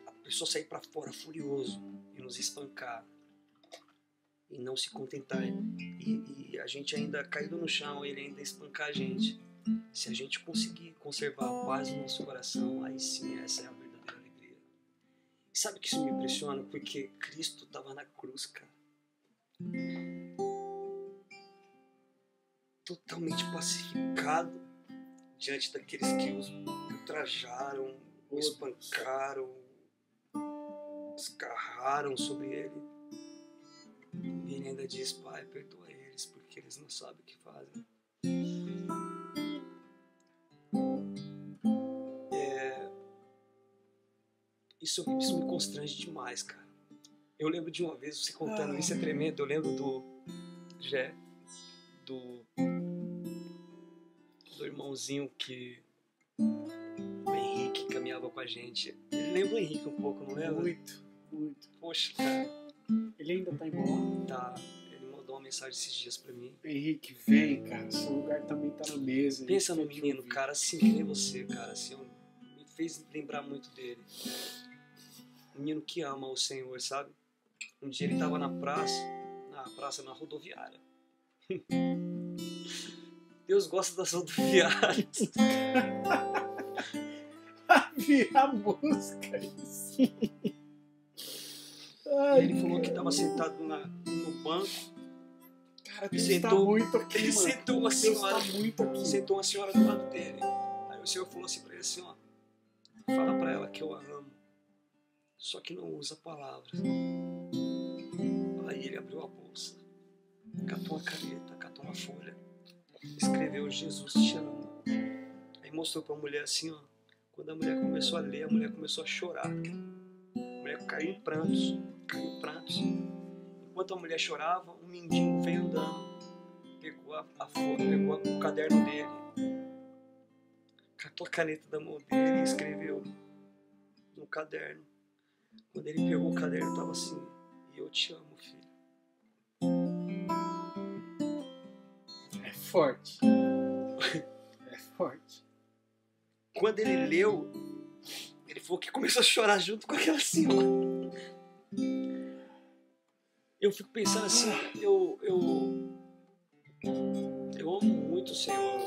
[SPEAKER 2] a pessoa sair para fora furioso e nos espancar. E não se contentar. E a gente ainda caído no chão, ele ainda espancar a gente. Se a gente conseguir conservar a paz no nosso coração, aí sim, essa é a verdadeira alegria. E sabe que isso me impressiona? Porque Cristo estava na cruz, cara. Totalmente pacificado diante daqueles que os ultrajaram, o espancaram, escarraram sobre ele. E ele ainda diz: Pai, perdoa eles, porque eles não sabem o que fazem. Isso me constrange demais, cara. Eu lembro de uma vez, você contando isso é tremendo, eu lembro do irmãozinho que o Henrique caminhava com a gente. Ele lembra o Henrique um pouco, não lembra?
[SPEAKER 1] Muito.
[SPEAKER 2] Poxa, cara.
[SPEAKER 1] Ele ainda tá embora?
[SPEAKER 2] Tá. Ele mandou uma mensagem esses dias pra mim.
[SPEAKER 1] Henrique, vem, cara. Seu lugar também tá na mesa.
[SPEAKER 2] Pensa no menino, cara, assim que nem você, cara. Assim, me fez lembrar muito dele. Um menino que ama o Senhor, sabe? Um dia ele tava na rodoviária. Deus gosta das rodoviárias.
[SPEAKER 1] Virar música, isso.
[SPEAKER 2] Ele falou que estava sentado no banco.
[SPEAKER 1] Cara, Deus tá muito aqui,
[SPEAKER 2] ele
[SPEAKER 1] mano.
[SPEAKER 2] Sentou uma senhora,
[SPEAKER 1] Deus tá muito aqui.
[SPEAKER 2] Sentou uma senhora do lado dele. Aí o Senhor falou assim pra ele assim, ó. Fala pra ela que eu a amo. Só que não usa palavras. Aí ele abriu a bolsa. Catou uma caneta, catou uma folha. Escreveu: Jesus te amo. Aí mostrou pra mulher assim, ó. Quando a mulher começou a ler, a mulher começou a chorar. A mulher caiu em prantos. Enquanto a mulher chorava, um mendigo veio andando. Pegou a folha, pegou o caderno dele. Catou a caneta da mão dele e escreveu no caderno. Quando ele pegou o caderno, estava assim: e eu te amo, filho.
[SPEAKER 1] É forte. É forte.
[SPEAKER 2] Quando ele leu, ele falou que começou a chorar junto com aquela senhora. Eu fico pensando assim, eu amo muito o Senhor,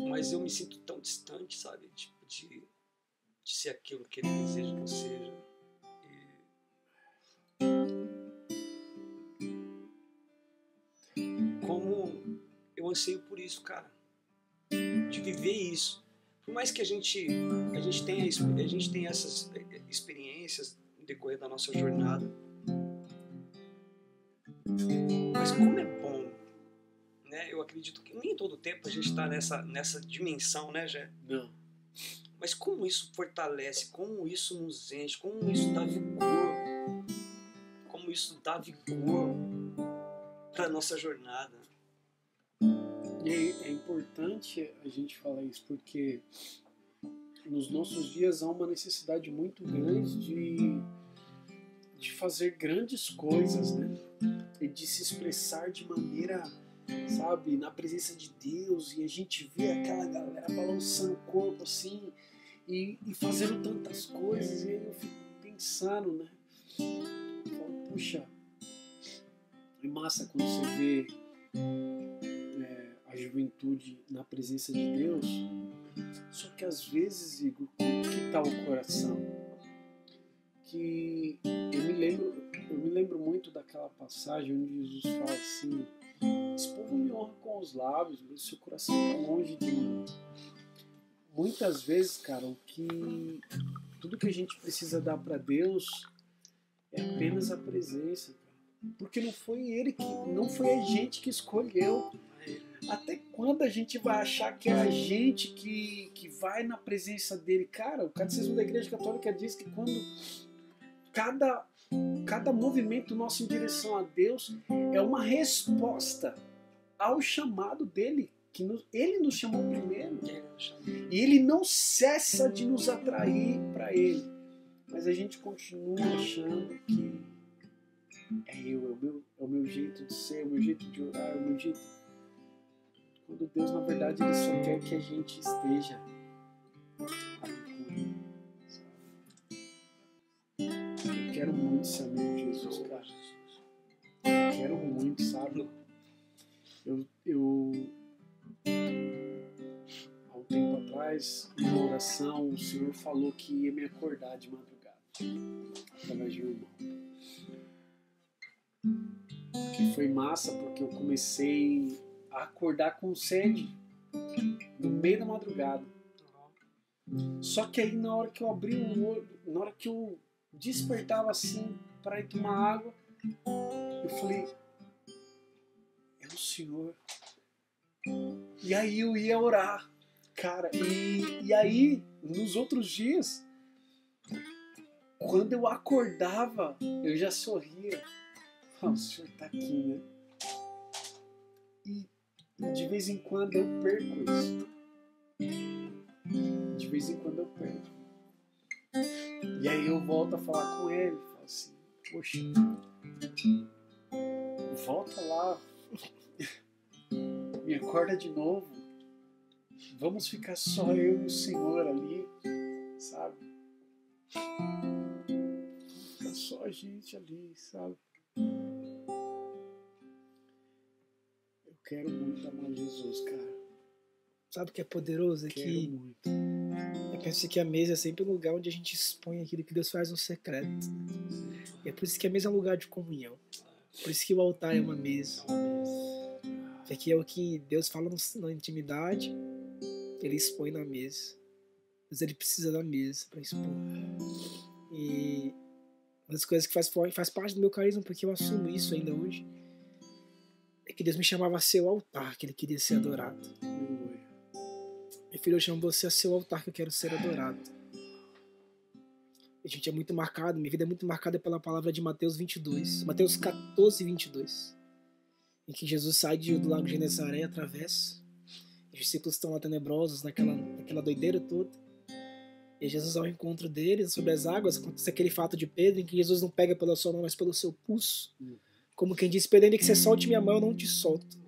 [SPEAKER 2] mas eu me sinto tão distante, sabe, de ser aquilo que Ele deseja que eu seja. Como eu anseio por isso, cara, de viver isso. Por mais que a gente tenha essas experiências no decorrer da nossa jornada, mas como é bom, né? Eu acredito que nem todo tempo a gente está nessa dimensão, né, Jé?
[SPEAKER 1] Não.
[SPEAKER 2] Mas como isso fortalece, como isso nos enche, como isso dá vigor para a nossa jornada.
[SPEAKER 1] E é importante a gente falar isso porque nos nossos dias há uma necessidade muito grande de fazer grandes coisas, né? E de se expressar de maneira, sabe, na presença de Deus. E a gente vê aquela galera balançando o corpo assim e fazendo tantas coisas. E aí eu fico pensando, né? Eu falo, puxa, é massa quando você vê a juventude na presença de Deus. Só que às vezes, Igor, como que está o coração? Que eu me lembro muito daquela passagem onde Jesus fala assim: esse povo me honra com os lábios, mas seu coração está longe de mim. Muitas vezes, cara, tudo que a gente precisa dar para Deus é apenas a presença, cara. Porque não foi a gente que escolheu. Até quando a gente vai achar que é a gente que vai na presença dele? Cara, o Catecismo da Igreja Católica diz que quando cada movimento nosso em direção a Deus é uma resposta ao chamado dele, que ele nos chamou primeiro. E ele não cessa de nos atrair para ele. Mas a gente continua achando que é o meu jeito de ser, é o meu jeito de orar, é o meu jeito. Quando Deus, na verdade, Ele só quer que a gente esteja ali com Ele, sabe? quero muito ser amigo de Jesus, cara. Eu quero muito, sabe? Eu há um tempo atrás, numa oração, o Senhor falou que ia me acordar de madrugada, através de um irmão. Que foi massa, porque eu comecei a acordar com sede, no meio da madrugada. Só que aí, na hora que eu abri o olho, na hora que eu despertava assim, para ir tomar água, eu falei, é o Senhor. E aí eu ia orar, cara. E aí, nos outros dias, quando eu acordava, eu já sorria. O Senhor tá aqui, né? E de vez em quando eu perco isso. De vez em quando eu perco. E aí eu volto a falar com ele. Falo assim, poxa, volta lá. Me acorda de novo. Vamos ficar só eu e o Senhor ali, sabe? Fica só a gente ali, sabe? Eu quero muito amar Jesus, cara.
[SPEAKER 3] Sabe o que é poderoso? É que
[SPEAKER 1] muito.
[SPEAKER 3] eu penso que a mesa é sempre um lugar onde a gente expõe aquilo que Deus faz no secreto. E é por isso que a mesa é um lugar de comunhão. Por isso que o altar é uma mesa. Porque é o que Deus fala na intimidade, Ele expõe na mesa. Mas Ele precisa da mesa para expor. E uma das coisas que faz parte do meu carisma, porque eu assumo isso ainda hoje, é que Deus me chamava a ser o altar que Ele queria ser adorado. Meu filho, eu chamo você a ser o altar que eu quero ser adorado. A gente é muito marcado, minha vida é muito marcada pela palavra de Mateus 22, Mateus 14, 22, em que Jesus sai do lago de Genezaré e atravessa. Os discípulos estão lá tenebrosos, naquela doideira toda. E Jesus ao encontro deles, sobre as águas, acontece aquele fato de Pedro, em que Jesus não pega pela sua mão, mas pelo seu pulso. Como quem diz, Pedro, ainda que você solte minha mão, eu não te solto.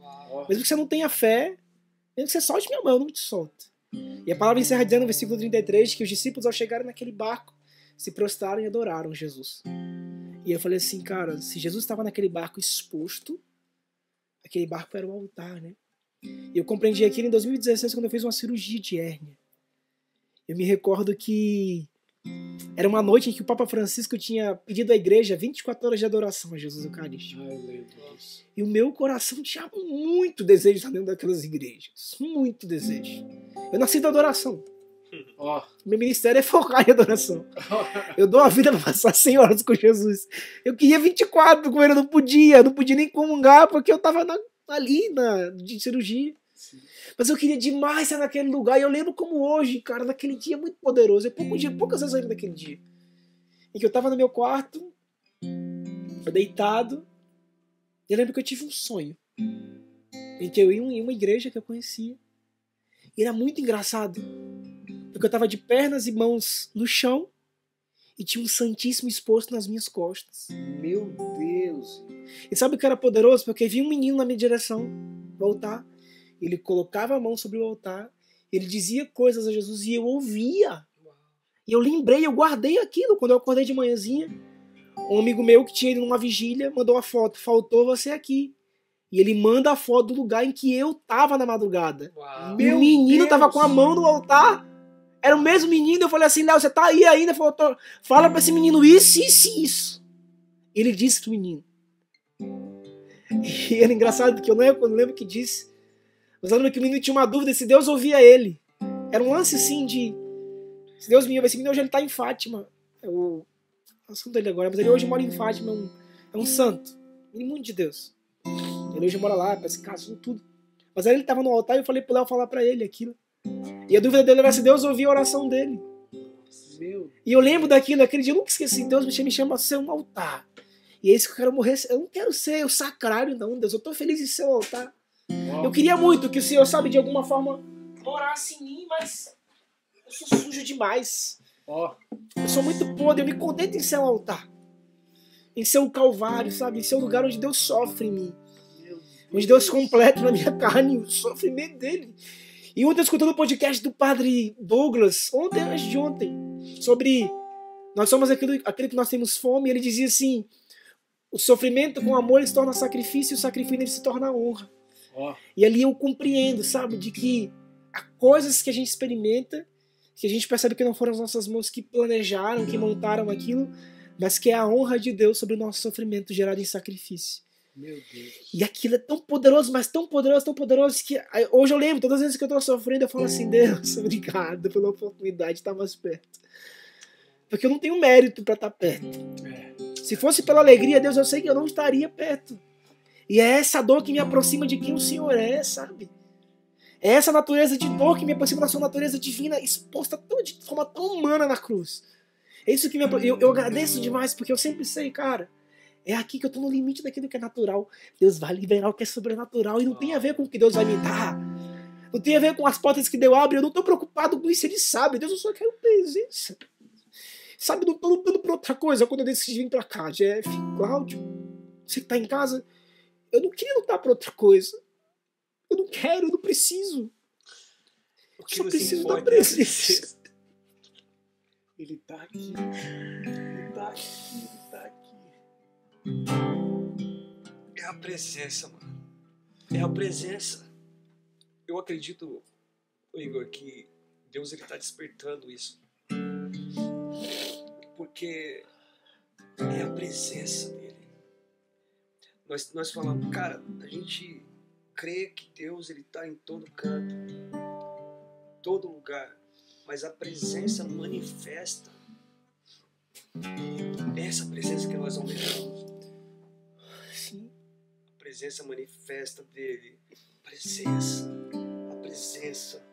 [SPEAKER 3] Mesmo que você não tenha fé, mesmo que você solte minha mão, eu não te solto. E a palavra encerra dizendo no versículo 33 que os discípulos, ao chegarem naquele barco, se prostraram e adoraram Jesus. E eu falei assim, cara, se Jesus estava naquele barco exposto, aquele barco era o altar, né? E eu compreendi aquilo em 2016, quando eu fiz uma cirurgia de hérnia. Eu me recordo que era uma noite em que o Papa Francisco tinha pedido à igreja 24 horas de adoração a Jesus Eucarístico. E o meu coração tinha muito desejo de estar dentro daquelas igrejas. Muito desejo. Eu nasci da adoração. Meu ministério é focar em adoração. Eu dou a vida para passar 100 horas com Jesus. Eu queria 24, como eu não podia nem comungar, porque eu estava ali de cirurgia. Sim. Mas eu queria demais estar naquele lugar. E eu lembro como hoje, cara, naquele dia muito poderoso. Poucas vezes eu lembro daquele dia. Em que eu estava no meu quarto, deitado. E eu lembro que eu tive um sonho. Em que eu ia em uma igreja que eu conhecia. E era muito engraçado. Porque eu estava de pernas e mãos no chão. E tinha um Santíssimo exposto nas minhas costas.
[SPEAKER 1] Meu Deus!
[SPEAKER 3] E sabe o que era poderoso? Porque vinha um menino na minha direção, no altar. Ele colocava a mão sobre o altar. Ele dizia coisas a Jesus e eu ouvia. E eu lembrei, eu guardei aquilo. Quando eu acordei de manhãzinha, um amigo meu que tinha ido numa vigília mandou uma foto. Faltou você aqui. E ele manda a foto do lugar em que eu tava na madrugada.
[SPEAKER 2] Uau.
[SPEAKER 3] E o menino tava com a mão no altar. Era o mesmo menino. Eu falei assim, Léo, você tá aí ainda? Falou, fala pra esse menino isso, isso e isso. Ele disse pro menino. E era engraçado porque eu não lembro o que disse. Mas eu lembro que o menino tinha uma dúvida se Deus ouvia ele. Era um lance assim de... Se Deus me ouve, esse menino hoje ele tá em Fátima. Eu assunto ele agora, mas ele hoje mora em Fátima. É um santo. Menino de Deus. Ele hoje mora lá, parece que casou tudo. Mas aí ele tava no altar e eu falei pro Léo falar pra ele aquilo. E a dúvida dele era se Deus ouvia a oração dele. E eu lembro daquilo, aquele dia eu nunca esqueci. Deus me chama a ser um altar. E é isso que eu quero morrer. Eu não quero ser o sacrário, não, Deus. Eu tô feliz em ser o altar. Eu queria muito que o Senhor, sabe, de alguma forma morasse em mim, mas eu sou sujo demais. Eu sou muito podre, eu me contento em ser um altar. Em ser o Calvário, sabe? Em ser o lugar onde Deus sofre em mim. Onde Deus completa na minha carne o sofrimento dele. E ontem eu escutando o podcast do Padre Douglas, antes de ontem, sobre Nós somos aquilo que nós temos fome. E ele dizia assim, o sofrimento com amor ele se torna sacrifício, e o sacrifício ele se torna honra. E ali eu compreendo, sabe, de que há coisas que a gente experimenta, que a gente percebe que não foram as nossas mãos que planejaram, que montaram aquilo, mas que é a honra de Deus sobre o nosso sofrimento gerado em sacrifício.
[SPEAKER 1] Meu Deus.
[SPEAKER 3] E aquilo é tão poderoso, mas tão poderoso, que hoje eu lembro, todas as vezes que eu tô sofrendo, eu falo assim, Deus, obrigado pela oportunidade de estar mais perto. Porque eu não tenho mérito para estar perto. Se fosse pela alegria, Deus, eu sei que eu não estaria perto. E é essa dor que me aproxima de quem o Senhor é, sabe? É essa natureza de dor que me aproxima da sua natureza divina, exposta de forma tão humana na cruz. É isso que eu agradeço demais, porque eu sempre sei, cara, é aqui que eu tô no limite daquilo que é natural. Deus vai liberar o que é sobrenatural e não tem a ver com o que Deus vai me dar. Não tem a ver com as portas que Deus abre. Eu não tô preocupado com isso, Ele sabe. Deus, eu só quero presença. Sabe, não tô lutando por outra coisa. Quando eu decidi vir pra cá, Jeff, Cláudio, você que tá em casa, eu não queria lutar por outra coisa. Eu não quero, eu não preciso. Eu só preciso da presença.
[SPEAKER 1] Ele tá aqui. Ele tá aqui. Ele tá aqui.
[SPEAKER 2] É a presença, mano. É a presença. Eu acredito, Igor, que Deus ele tá despertando isso. Porque é a presença dele. Nós falamos, cara, a gente crê que Deus ele tá em todo canto, todo lugar, mas a presença manifesta. É essa presença que nós almejamos.
[SPEAKER 3] Sim.
[SPEAKER 2] A presença manifesta dele. A presença.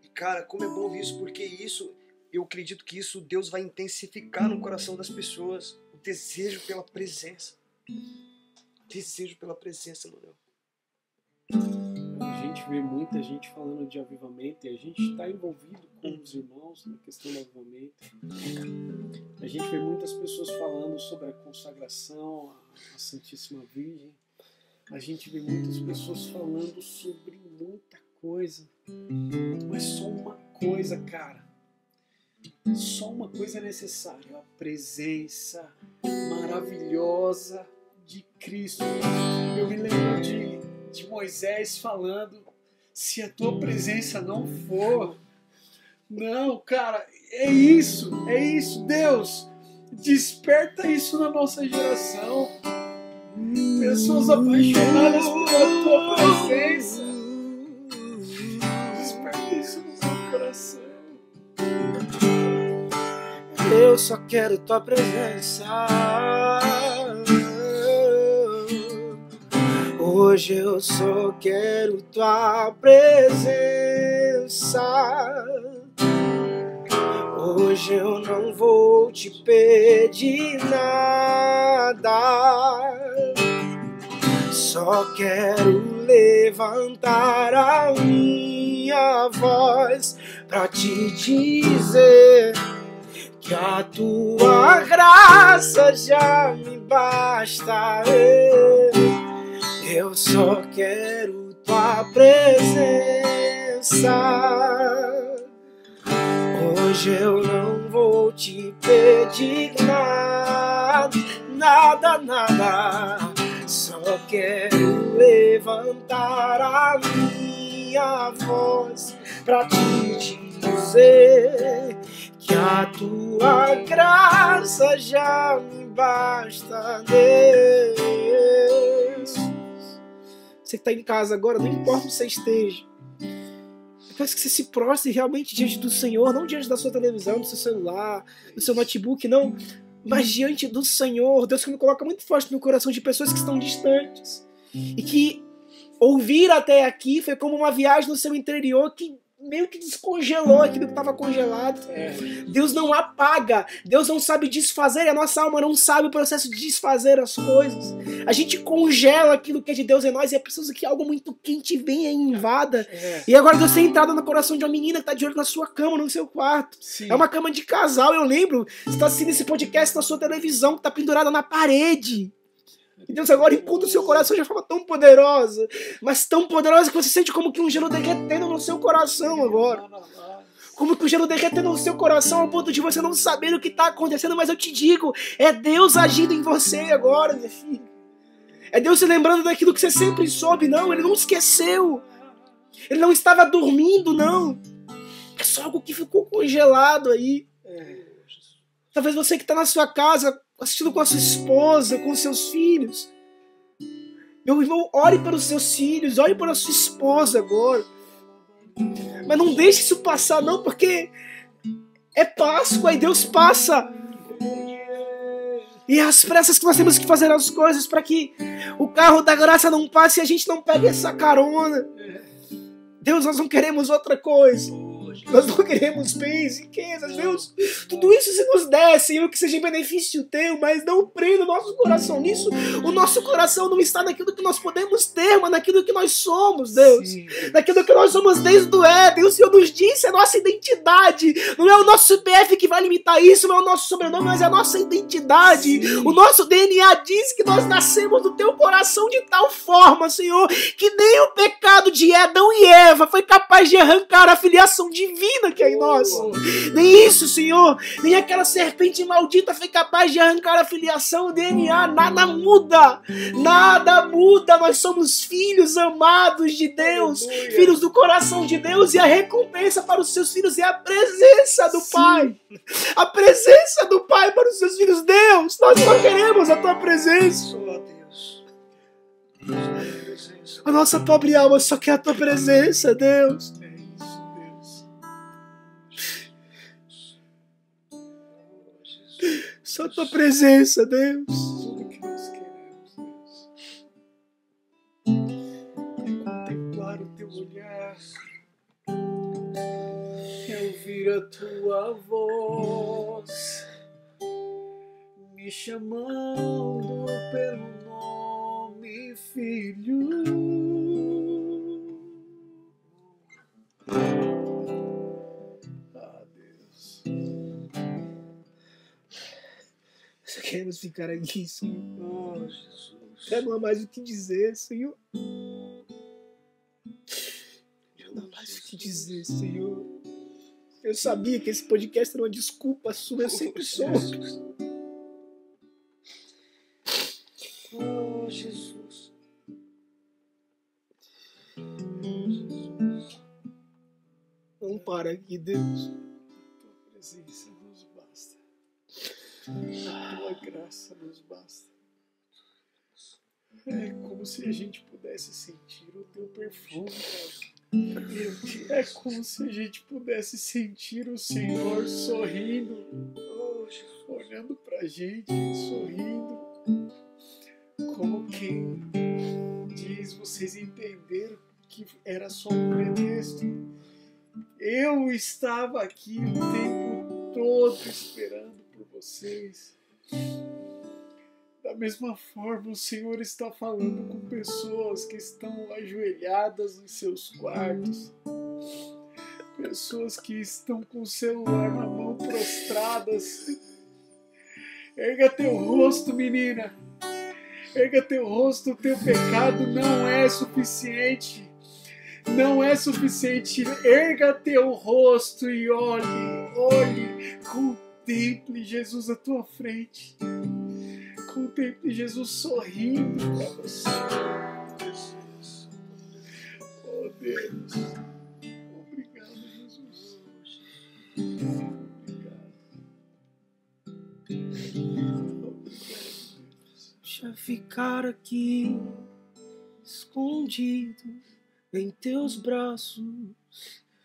[SPEAKER 2] E cara, como é bom ouvir isso, porque isso, eu acredito que isso Deus vai intensificar no coração das pessoas. O desejo pela presença. Desejo pela presença, Manuel.
[SPEAKER 1] A gente vê muita gente falando de avivamento e a gente está envolvido com os irmãos na questão do avivamento. A gente vê muitas pessoas falando sobre a consagração à Santíssima Virgem. A gente vê muitas pessoas falando sobre muita coisa. Mas só uma coisa, cara. Só uma coisa é necessária. A presença maravilhosa de Cristo. Eu me lembro de Moisés falando, se a tua presença não for, não, cara, é isso, Deus, desperta isso na nossa geração, pessoas apaixonadas pela tua presença, desperta isso no seu coração.
[SPEAKER 3] Eu só quero tua presença. Hoje eu só quero tua presença. Hoje eu não vou te pedir nada. Só quero levantar a minha voz pra te dizer que a tua graça já me basta. Eu só quero tua presença. Hoje eu não vou te pedir nada, nada. Só quero levantar a minha voz pra te dizer que a tua graça já me basta, Deus. Você que está em casa agora, não importa onde você esteja, eu peço que você se prostre realmente diante do Senhor, não diante da sua televisão, do seu celular, do seu notebook, não, mas diante do Senhor. Deus que me coloca muito forte no coração de pessoas que estão distantes e que ouvir até aqui foi como uma viagem no seu interior que meio que descongelou aquilo que estava congelado. Deus não apaga, Deus não sabe desfazer, a nossa alma não sabe o processo de desfazer as coisas. A gente congela aquilo que é de Deus em nós e é preciso que algo muito quente venha e invada. E agora Deus tem entrado no coração de uma menina que está de olho na sua cama, no seu quarto. Sim. É uma cama de casal, eu lembro. Você está assistindo esse podcast na sua televisão que está pendurada na parede. E Deus agora encontra o seu coração de uma forma tão poderosa, mas tão poderosa que você sente como que um gelo derretendo no seu coração agora. Como que o gelo derretendo no seu coração ao ponto de você não saber o que está acontecendo, mas eu te digo, é Deus agindo em você agora, minha filha. É Deus se lembrando daquilo que você sempre soube, não, Ele não esqueceu. Ele não estava dormindo, não. É só algo que ficou congelado aí. Talvez você que está na sua casa, assistindo com a sua esposa, com os seus filhos. Meu irmão, ore pelos seus filhos, ore pela sua esposa agora. Mas não deixe isso passar, não, porque é Páscoa e Deus passa. E é às pressas que nós temos que fazer as coisas para que o carro da graça não passe e a gente não pegue essa carona. Deus, nós não queremos outra coisa. Nós não queremos bens, riquezas, Deus. Tudo isso se nos der, Senhor, que seja em benefício teu, mas não prenda o nosso coração nisso. O nosso coração não está naquilo que nós podemos ter, mas naquilo que nós somos, Deus. Sim. Naquilo que nós somos desde o Éden. O Senhor nos disse a nossa identidade. Não é o nosso CPF que vai limitar isso, não é o nosso sobrenome, mas é a nossa identidade. Sim. O nosso DNA diz que nós nascemos do teu coração de tal forma, Senhor, que nem o pecado de Adão e Eva foi capaz de arrancar a filiação divina que é em nós. Nem isso, Senhor, nem aquela serpente maldita foi capaz de arrancar a filiação, o DNA, nada muda. Nada muda. Nós somos filhos amados de Deus, filhos do coração de Deus, e a recompensa para os seus filhos é a presença do Pai. A presença do Pai para os seus filhos. Deus, nós só queremos a tua presença. A nossa pobre alma só quer a tua presença, Deus. Só a tua presença, Deus. Tudo que nós queremos, Deus, é contemplar o teu olhar, é ouvir a tua voz, me chamando pelo nome, filho. Queremos ficar aqui, Senhor. Oh, Jesus. Não há mais o que dizer, Senhor. Não há mais o que dizer, Senhor. Eu sabia que esse podcast era uma desculpa sua, eu sempre soube. Oh, Jesus. Não para aqui, Deus. Tua presença nos basta. A tua graça nos basta. É como se a gente pudesse sentir o teu perfume, Pai. É como se a gente pudesse sentir o Senhor sorrindo, olhando pra gente, sorrindo, como quem diz: vocês entenderam que era só um pretexto. Eu estava aqui o tempo todo esperando por vocês. Da mesma forma, o Senhor está falando com pessoas que estão ajoelhadas em seus quartos, pessoas que estão com o celular na mão, prostradas. Erga teu rosto, menina, erga teu rosto. O teu pecado não é suficiente, não é suficiente. Erga teu rosto e olhe, contemple Jesus à tua frente. Contemple Jesus sorrindo para você. Jesus. Oh, Deus. Obrigado, Jesus. Obrigado. Deixa ficar aqui, escondido em teus braços.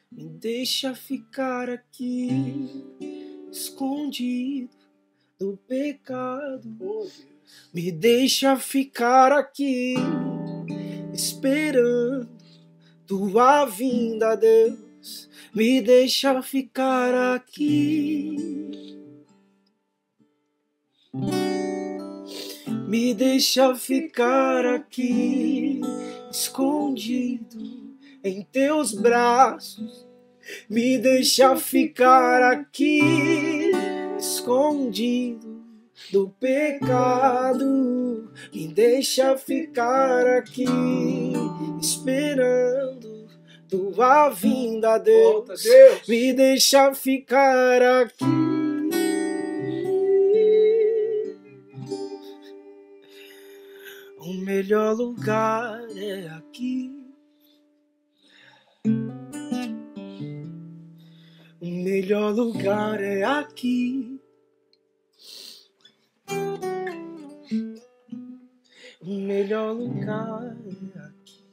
[SPEAKER 3] Me deixa ficar aqui, escondido do pecado. Oh, me deixa ficar aqui esperando tua vinda, Deus. Me deixa ficar aqui. Me deixa ficar aqui escondido em teus braços. Me deixa ficar aqui escondido do pecado. Me deixa ficar aqui esperando tua vinda, Deus.
[SPEAKER 1] Volta, Deus.
[SPEAKER 3] Me deixa ficar aqui. O melhor lugar é aqui. O melhor lugar é aqui. O melhor lugar é aqui.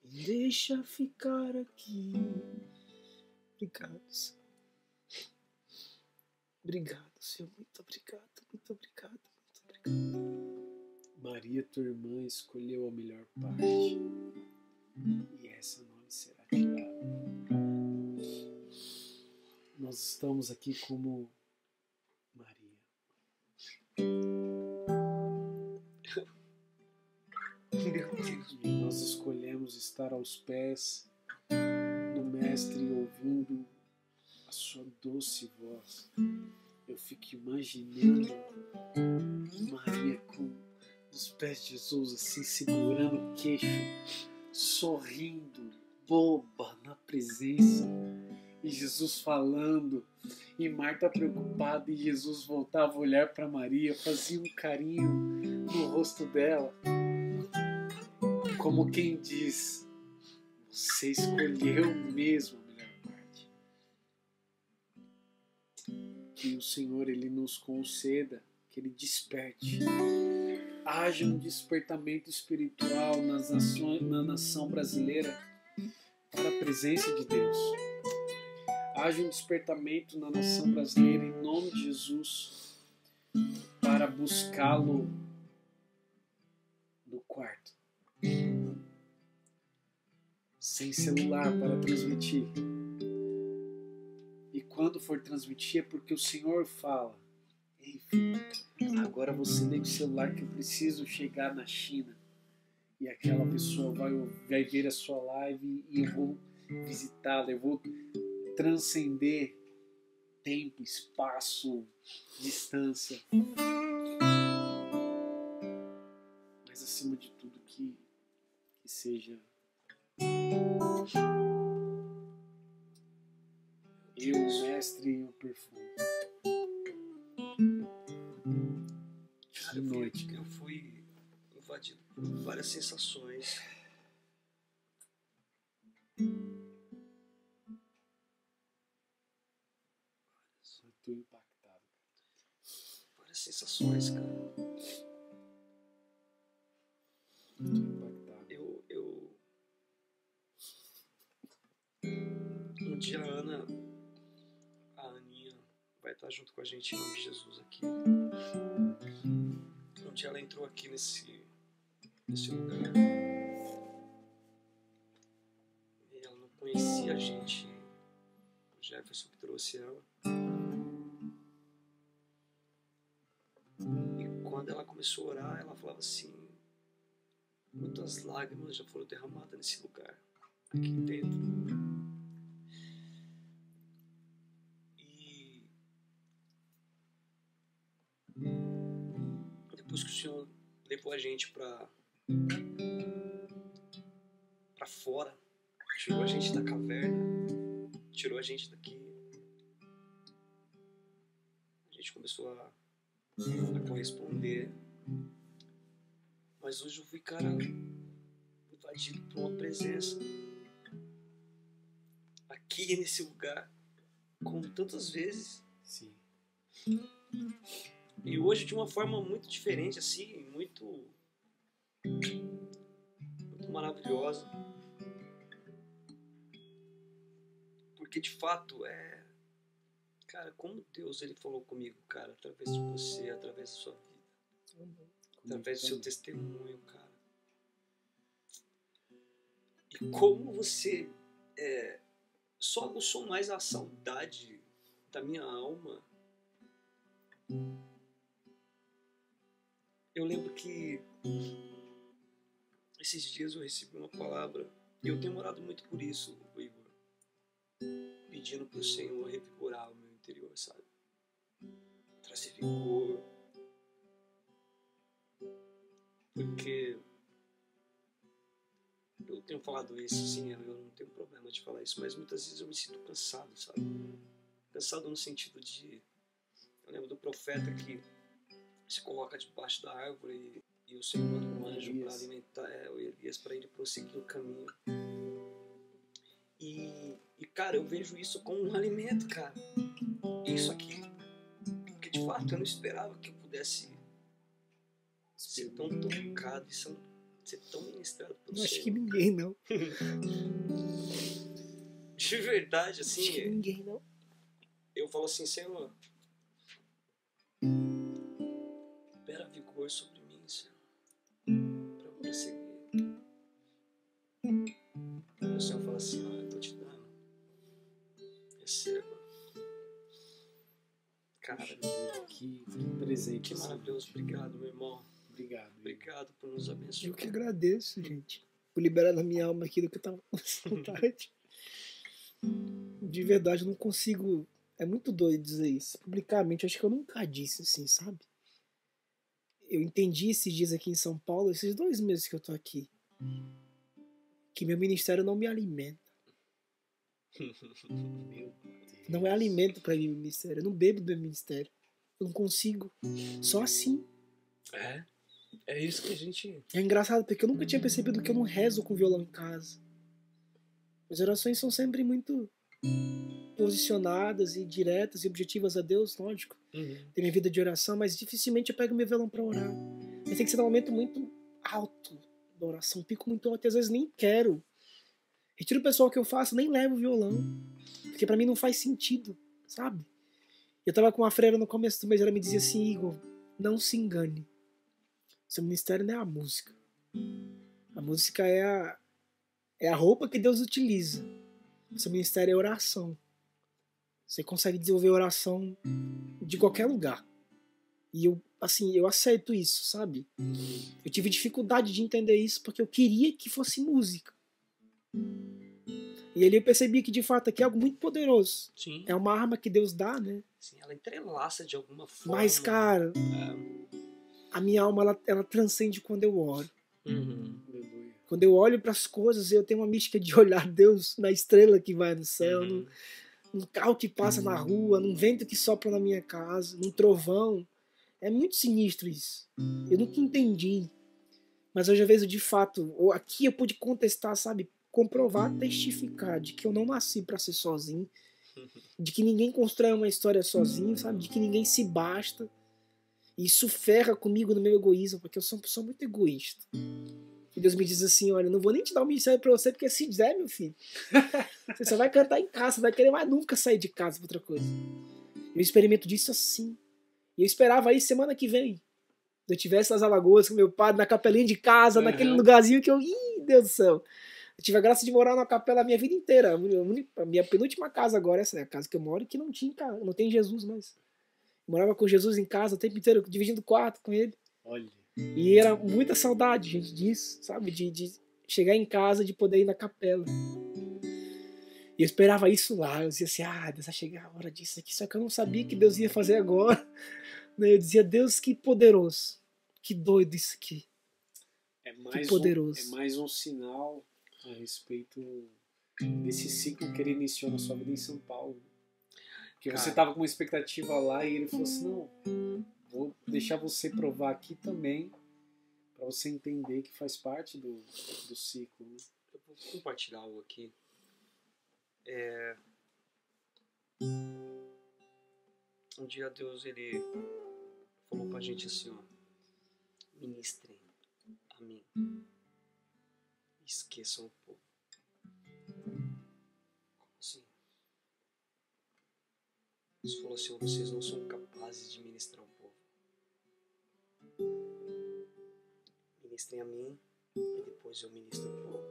[SPEAKER 3] Me deixa ficar aqui. Obrigado, Senhor. Obrigado, Senhor. Muito obrigado, muito obrigado, muito obrigado.
[SPEAKER 1] Maria, tua irmã, escolheu a melhor parte. E essa não lhe será tirada. Nós estamos aqui como Maria.
[SPEAKER 2] Meu Deus.
[SPEAKER 1] E nós escolhemos estar aos pés do Mestre, ouvindo a sua doce voz. Eu fico imaginando Maria com os pés de Jesus assim, segurando o queixo, sorrindo, boba na presença. E Jesus falando, e Marta preocupada, e Jesus voltava a olhar para Maria, fazia um carinho no rosto dela, como quem diz: você escolheu mesmo a melhor parte. Que o Senhor, Ele nos conceda, que Ele desperte. Haja um despertamento espiritual na nação brasileira para a presença de Deus. Haja um despertamento na nação brasileira, em nome de Jesus, para buscá-lo no quarto, sem celular para transmitir. E quando for transmitir é porque o Senhor fala: ei, filho, agora você liga o celular que eu preciso chegar na China. E aquela pessoa vai ver a sua live e eu vou visitá-la, eu vou transcender tempo, espaço, distância. Mas acima de tudo que seja eu, o Mestre, e o perfume.
[SPEAKER 2] Cara, eu fui invadido por várias sensações.
[SPEAKER 1] Estou impactado.
[SPEAKER 2] Várias sensações, cara.
[SPEAKER 1] Estou impactado.
[SPEAKER 2] Um dia a Aninha vai estar junto com a gente em nome de Jesus aqui. Um dia ela entrou aqui nesse lugar. E ela não conhecia a gente. O Jefferson que trouxe ela. E quando ela começou a orar, ela falava assim: muitas lágrimas já foram derramadas nesse lugar, aqui dentro. E depois que o Senhor levou a gente para fora, tirou a gente da caverna, tirou a gente daqui, a gente começou a corresponder. Mas hoje eu fui, cara, invadido por uma presença aqui nesse lugar, como tantas vezes.
[SPEAKER 1] Sim.
[SPEAKER 2] E hoje de uma forma muito diferente, assim, muito maravilhosa. Porque de fato cara, como Deus ele falou comigo, cara, através de você, através da sua vida, através do seu testemunho, cara. E como você só aguçou mais a saudade da minha alma. Eu lembro que esses dias eu recebi uma palavra, e eu tenho orado muito por isso, Igor, pedindo para o Senhor revigorar o meu interior, sabe? Trazer vigor. Porque tenho falado isso, assim, eu não tenho problema de falar isso, mas muitas vezes eu me sinto cansado, sabe? Cansado no sentido de... Eu lembro do profeta que se coloca debaixo da árvore e o Senhor manda um anjo para alimentar o Elias, para ele prosseguir o caminho. E, cara, eu vejo isso como um alimento, cara. Isso aqui. Porque, de fato, eu não esperava que eu pudesse ser tão tocado e ser tão ministrado pelo Senhor.
[SPEAKER 3] Acho que ninguém, não.
[SPEAKER 2] De verdade, assim...
[SPEAKER 3] Acho que ninguém, não.
[SPEAKER 2] Eu falo assim, Senhor, libera vigor sobre mim, Senhor, para eu prosseguir. E o Senhor fala assim, eu tô te dando. Receba. Cara,
[SPEAKER 1] que presente.
[SPEAKER 2] Que maravilhoso. Obrigado, meu irmão.
[SPEAKER 1] Obrigado.
[SPEAKER 2] Obrigado por nos abençoar.
[SPEAKER 3] Eu que agradeço, gente, por liberar na minha alma aquilo que eu tava com vontade. De verdade, eu não consigo... É muito doido dizer isso. Publicamente, acho que eu nunca disse assim, sabe? Eu entendi esses dias aqui em São Paulo, esses 2 meses que eu tô aqui, que meu ministério não me alimenta. Não é alimento pra mim, meu ministério. Eu não bebo do meu ministério. Eu não consigo. Só assim.
[SPEAKER 2] É isso que a gente...
[SPEAKER 3] É engraçado, porque eu nunca tinha percebido que eu não rezo com violão em casa. As orações são sempre muito posicionadas e diretas e objetivas a Deus, lógico. Tem minha vida de oração, mas dificilmente eu pego meu violão pra orar. Mas tem que ser num momento muito alto da oração, um pico muito alto, e às vezes nem quero. Retiro pessoal que eu faço, nem levo o violão, porque pra mim não faz sentido, sabe? Eu tava com uma freira no começo do mês, ela me dizia assim, Igor, não se engane. Seu ministério não é a música. A música é a roupa que Deus utiliza. Seu ministério é oração. Você consegue desenvolver oração de qualquer lugar. E eu aceito isso, sabe? Eu tive dificuldade de entender isso porque eu queria que fosse música. E ali eu percebi que de fato aqui é algo muito poderoso.
[SPEAKER 2] Sim.
[SPEAKER 3] É uma arma que Deus dá, né?
[SPEAKER 2] Sim, ela entrelaça de alguma forma.
[SPEAKER 3] Mas, cara, a minha alma ela transcende quando eu oro. Quando eu olho para as coisas, eu tenho uma mística de olhar Deus na estrela que vai no céu, num carro que passa na rua, num vento que sopra na minha casa, num trovão. É muito sinistro isso. Eu nunca entendi. Mas hoje, às vezes, de fato, aqui eu pude contestar, sabe? Comprovar, testificar de que eu não nasci para ser sozinho, de que ninguém constrói uma história sozinho, sabe? De que ninguém se basta. E isso ferra comigo no meu egoísmo, porque eu sou uma pessoa muito egoísta. E Deus me diz assim, olha, não vou nem te dar um ministério pra você, porque se der, meu filho, você só vai cantar em casa, você vai querer mais nunca sair de casa pra outra coisa. Eu experimento disso assim. E eu esperava aí semana que vem. Eu tivesse nas Alagoas com meu padre, na capelinha de casa, naquele lugarzinho que eu... Ih, Deus do céu. Eu tive a graça de morar numa capela a minha vida inteira. A minha penúltima casa agora, essa é a casa que eu moro, que não tem Jesus mais. Eu morava com Jesus em casa o tempo inteiro, dividindo quarto com ele.
[SPEAKER 1] Olha.
[SPEAKER 3] E era muita saudade, gente, disso, sabe? De chegar em casa, de poder ir na capela. E eu esperava isso lá. Eu dizia assim, Deus vai chegar a hora disso aqui. Só que eu não sabia que Deus ia fazer agora. Eu dizia, Deus, que poderoso. Que doido isso aqui. Que poderoso.
[SPEAKER 1] É mais um sinal a respeito desse ciclo que ele iniciou na sua vida em São Paulo. Porque você estava com uma expectativa lá e ele falou assim, não, vou deixar você provar aqui também, para você entender que faz parte do ciclo. Né?
[SPEAKER 2] Eu vou compartilhar algo aqui. Um dia Deus, ele falou pra gente assim, ó, ministrem a mim. Esqueçam o povo. Como assim? Deus falou assim, vocês não são capazes de ministrar o povo. Ministrem a mim e depois eu ministro o povo.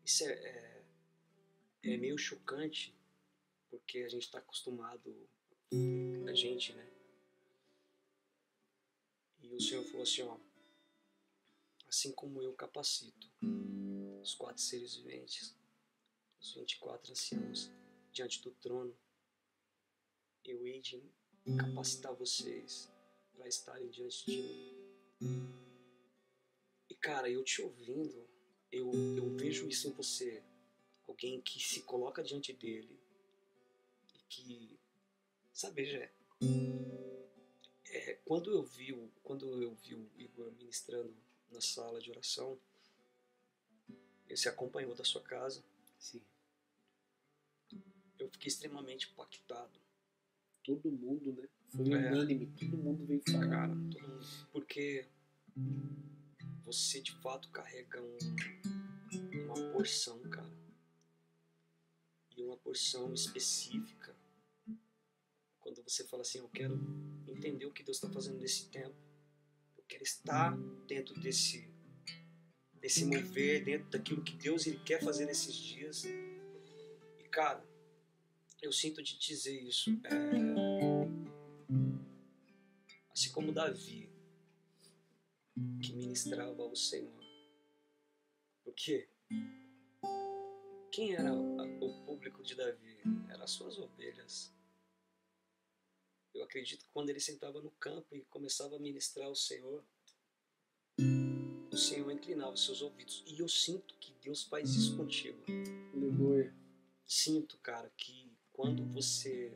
[SPEAKER 2] Isso é meio chocante, porque a gente está acostumado, a gente, né? E o Senhor falou assim, ó, assim como eu capacito os 4 seres viventes, os 24 anciãos diante do trono, eu hei de capacitar vocês para estarem diante de mim. E cara, eu te ouvindo, eu vejo isso em você. Alguém que se coloca diante dele e que, sabe, Jé, quando eu vi o Igor ministrando na sala de oração, ele se acompanhou da sua casa.
[SPEAKER 1] Sim.
[SPEAKER 2] Eu fiquei extremamente impactado.
[SPEAKER 1] Todo mundo, né? Foi unânime, todo mundo veio falar.
[SPEAKER 2] Cara, todo mundo. Porque você de fato carrega uma porção, cara. E uma porção específica. Quando você fala assim, eu quero entender o que Deus está fazendo nesse tempo. Eu quero estar dentro desse mover, dentro daquilo que Deus ele quer fazer nesses dias. E, cara, eu sinto de dizer isso. Assim como Davi, que ministrava ao Senhor. Porque quem era o público de Davi? Eram as suas ovelhas. Eu acredito que quando ele sentava no campo e começava a ministrar ao Senhor, o Senhor inclinava os seus ouvidos. E eu sinto que Deus faz isso contigo.
[SPEAKER 1] Aleluia.
[SPEAKER 2] Sinto, cara, que quando você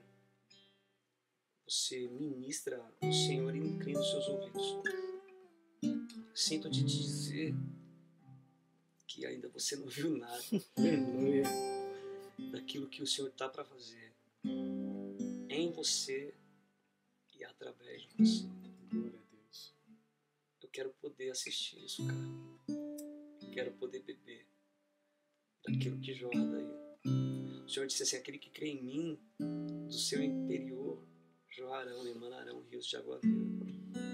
[SPEAKER 2] ministra, o Senhor inclina os seus ouvidos. Sinto de te dizer que ainda você não viu nada.
[SPEAKER 1] Aleluia.
[SPEAKER 2] Daquilo que o Senhor está para fazer em você e através de você.
[SPEAKER 1] Glória a Deus.
[SPEAKER 2] Eu quero poder assistir isso, cara. Eu quero poder beber daquilo que jorra daí. O Senhor disse assim, aquele que crê em mim, do seu interior jorrarão, emanarão rios de água viva.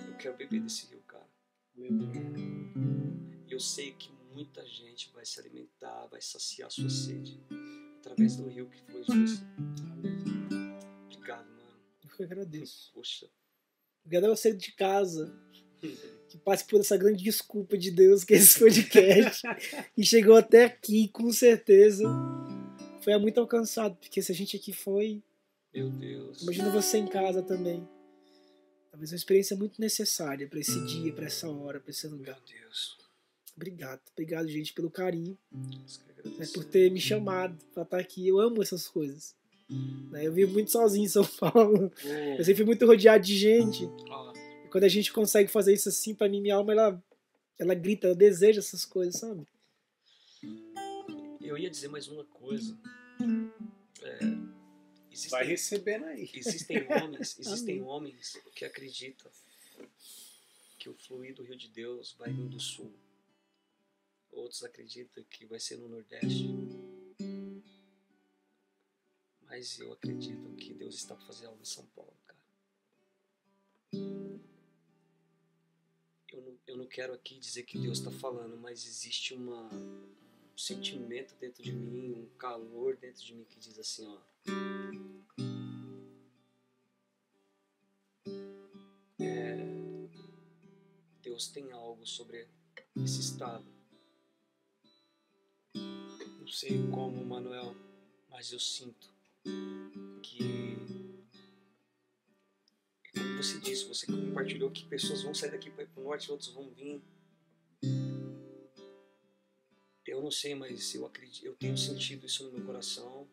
[SPEAKER 2] Eu quero beber desse rio, cara. E eu sei que muita gente vai se alimentar, vai saciar sua sede através do rio que flui de você. Obrigado, mano.
[SPEAKER 3] Eu que agradeço.
[SPEAKER 2] Poxa.
[SPEAKER 3] Obrigado a você de casa, que participou dessa grande desculpa de Deus, que é esse podcast, e chegou até aqui, com certeza. Foi muito alcançado, porque se a gente aqui foi...
[SPEAKER 2] Meu Deus.
[SPEAKER 3] Imagina você em casa também. Talvez uma experiência muito necessária para esse dia, para essa hora, para esse lugar.
[SPEAKER 2] Meu Deus.
[SPEAKER 3] Obrigado. Obrigado, gente, pelo carinho.
[SPEAKER 2] Agradeço.
[SPEAKER 3] Por ter me chamado para estar aqui. Eu amo essas coisas. Eu vivo muito sozinho em São Paulo. Eu sempre fui muito rodeado de gente. E quando a gente consegue fazer isso assim, para mim, minha alma, ela grita, ela deseja essas coisas, sabe?
[SPEAKER 2] Eu ia dizer mais uma coisa.
[SPEAKER 1] Vai recebendo aí.
[SPEAKER 2] Existem homens que acreditam que o fluir do Rio de Deus vai vir do sul. Outros acreditam que vai ser no Nordeste. Mas eu acredito que Deus está para fazer algo em São Paulo, cara. Eu não quero aqui dizer que Deus está falando, mas existe um sentimento dentro de mim, um calor dentro de mim que diz assim, ó. Deus tem algo sobre esse estado. Não sei como, Manuel, mas eu sinto que, como você disse, você compartilhou que pessoas vão sair daqui para ir para o norte, outros vão vir. Eu não sei, mas eu acredito, eu tenho sentido isso no meu coração,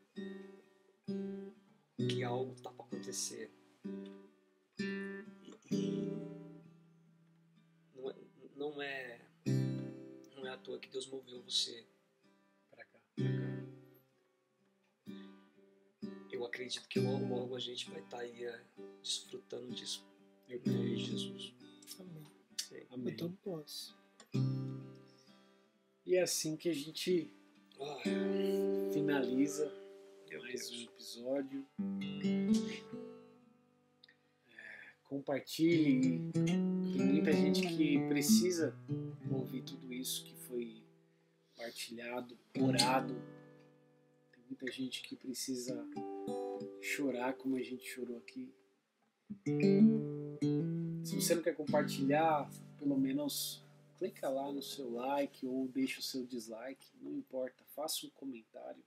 [SPEAKER 2] que algo está para acontecer. E não é à toa que Deus moveu você para cá. Eu acredito que logo a gente vai estar aí desfrutando disso. Em nome de Jesus.
[SPEAKER 3] Amém.
[SPEAKER 1] Amém.
[SPEAKER 3] Eu posso.
[SPEAKER 1] E é assim que a gente finaliza mais um episódio. Compartilhe. Tem muita gente que precisa ouvir tudo isso que foi partilhado, orado. Tem muita gente que precisa chorar como a gente chorou aqui. Se você não quer compartilhar, pelo menos clica lá no seu like ou deixa o seu dislike, não importa, faça um comentário.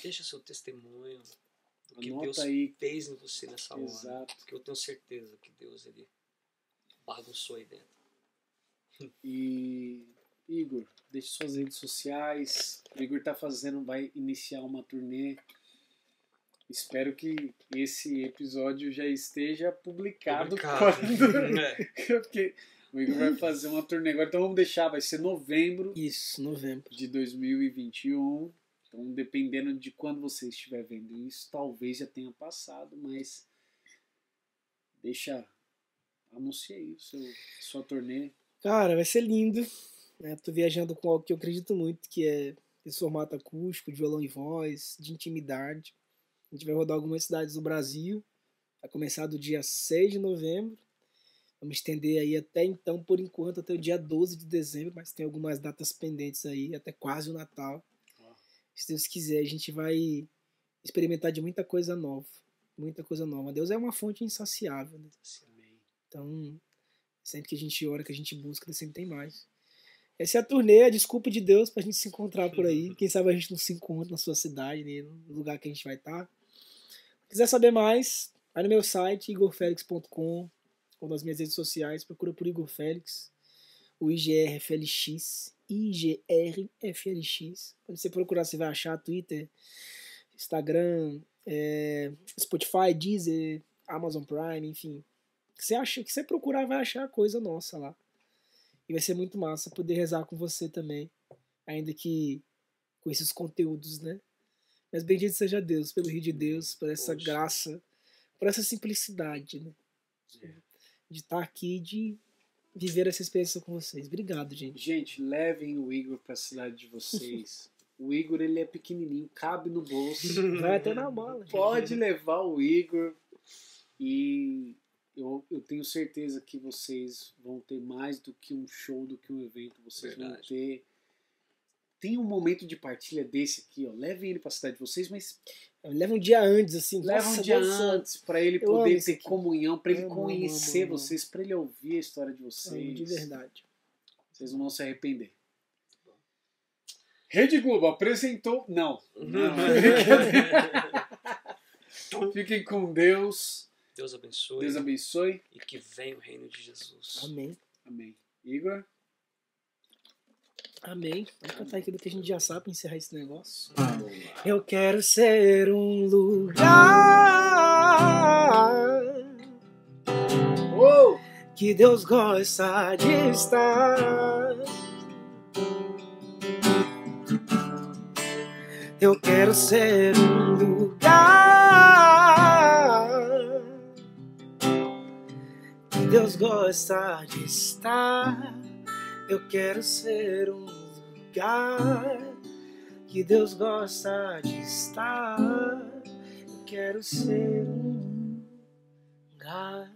[SPEAKER 2] Deixa o seu testemunho do que
[SPEAKER 1] Anota
[SPEAKER 2] Deus
[SPEAKER 1] aí.
[SPEAKER 2] fez em você nessa hora.
[SPEAKER 1] Exato.
[SPEAKER 2] Porque eu tenho certeza que Deus ele bagunçou aí dentro.
[SPEAKER 1] E Igor, deixe suas redes sociais. O Igor vai iniciar uma turnê. Espero que esse episódio já esteja publicado. Porque o Igor vai fazer uma turnê agora. Então vamos deixar, vai ser novembro.
[SPEAKER 3] Isso, novembro.
[SPEAKER 1] De 2021. Então, dependendo de quando você estiver vendo isso, talvez já tenha passado, mas anuncia aí sua turnê.
[SPEAKER 3] Cara, vai ser lindo. Né? Tô viajando com algo que eu acredito muito, que é esse formato acústico, de violão e voz, de intimidade. A gente vai rodar algumas cidades do Brasil. Vai começar do dia 6 de novembro. Vamos estender aí até então, por enquanto, até o dia 12 de dezembro, mas tem algumas datas pendentes aí, até quase o Natal. Se Deus quiser, a gente vai experimentar de muita coisa nova. Muita coisa nova. Deus é uma fonte insaciável. Né? Então, sempre que a gente ora, que a gente busca, sempre tem mais. Essa é a turnê, a desculpa de Deus pra gente se encontrar por aí. Quem sabe a gente não se encontra na sua cidade, né, no lugar que a gente vai estar. Se quiser saber mais, vai no meu site, igorfelix.com, ou nas minhas redes sociais, procura por Igor Félix, o IGRFLX. IGRFLX. Quando você procurar, você vai achar Twitter, Instagram, Spotify, Deezer, Amazon Prime, enfim. O que você procurar, vai achar coisa nossa lá. E vai ser muito massa poder rezar com você também, ainda que com esses conteúdos, né? Mas bendito seja Deus, pelo rio de Deus, por essa graça, por essa simplicidade, né? De estar aqui, de viver essa experiência com vocês. Obrigado, gente.
[SPEAKER 1] Gente, levem o Igor pra cidade de vocês. O Igor, ele é pequenininho, cabe no bolso.
[SPEAKER 3] Vai até na bola.
[SPEAKER 1] Pode levar o Igor. E eu tenho certeza que vocês vão ter mais do que um show, do que um evento. Vocês vão ter... Tem um momento de partilha desse aqui, ó. Levem ele pra cidade de vocês, mas...
[SPEAKER 3] Leva um dia antes, assim.
[SPEAKER 1] Leva um dia antes pra ele poder ter comunhão, pra ele conhecer vocês, pra ele ouvir a história de vocês.
[SPEAKER 3] De verdade.
[SPEAKER 1] Vocês não vão se arrepender. Rede Globo apresentou... Não. Fiquem com Deus.
[SPEAKER 2] Deus abençoe.
[SPEAKER 1] Deus abençoe.
[SPEAKER 2] E que venha o reino de Jesus.
[SPEAKER 3] Amém.
[SPEAKER 1] Amém. Igor?
[SPEAKER 3] Amém. Vamos cantar aquilo que a gente já sabe pra encerrar esse negócio. Eu quero ser um lugar que Deus gosta de estar. Eu quero ser um lugar que Deus gosta de estar. Eu quero ser um lugar que Deus gosta de estar. Eu quero ser um lugar.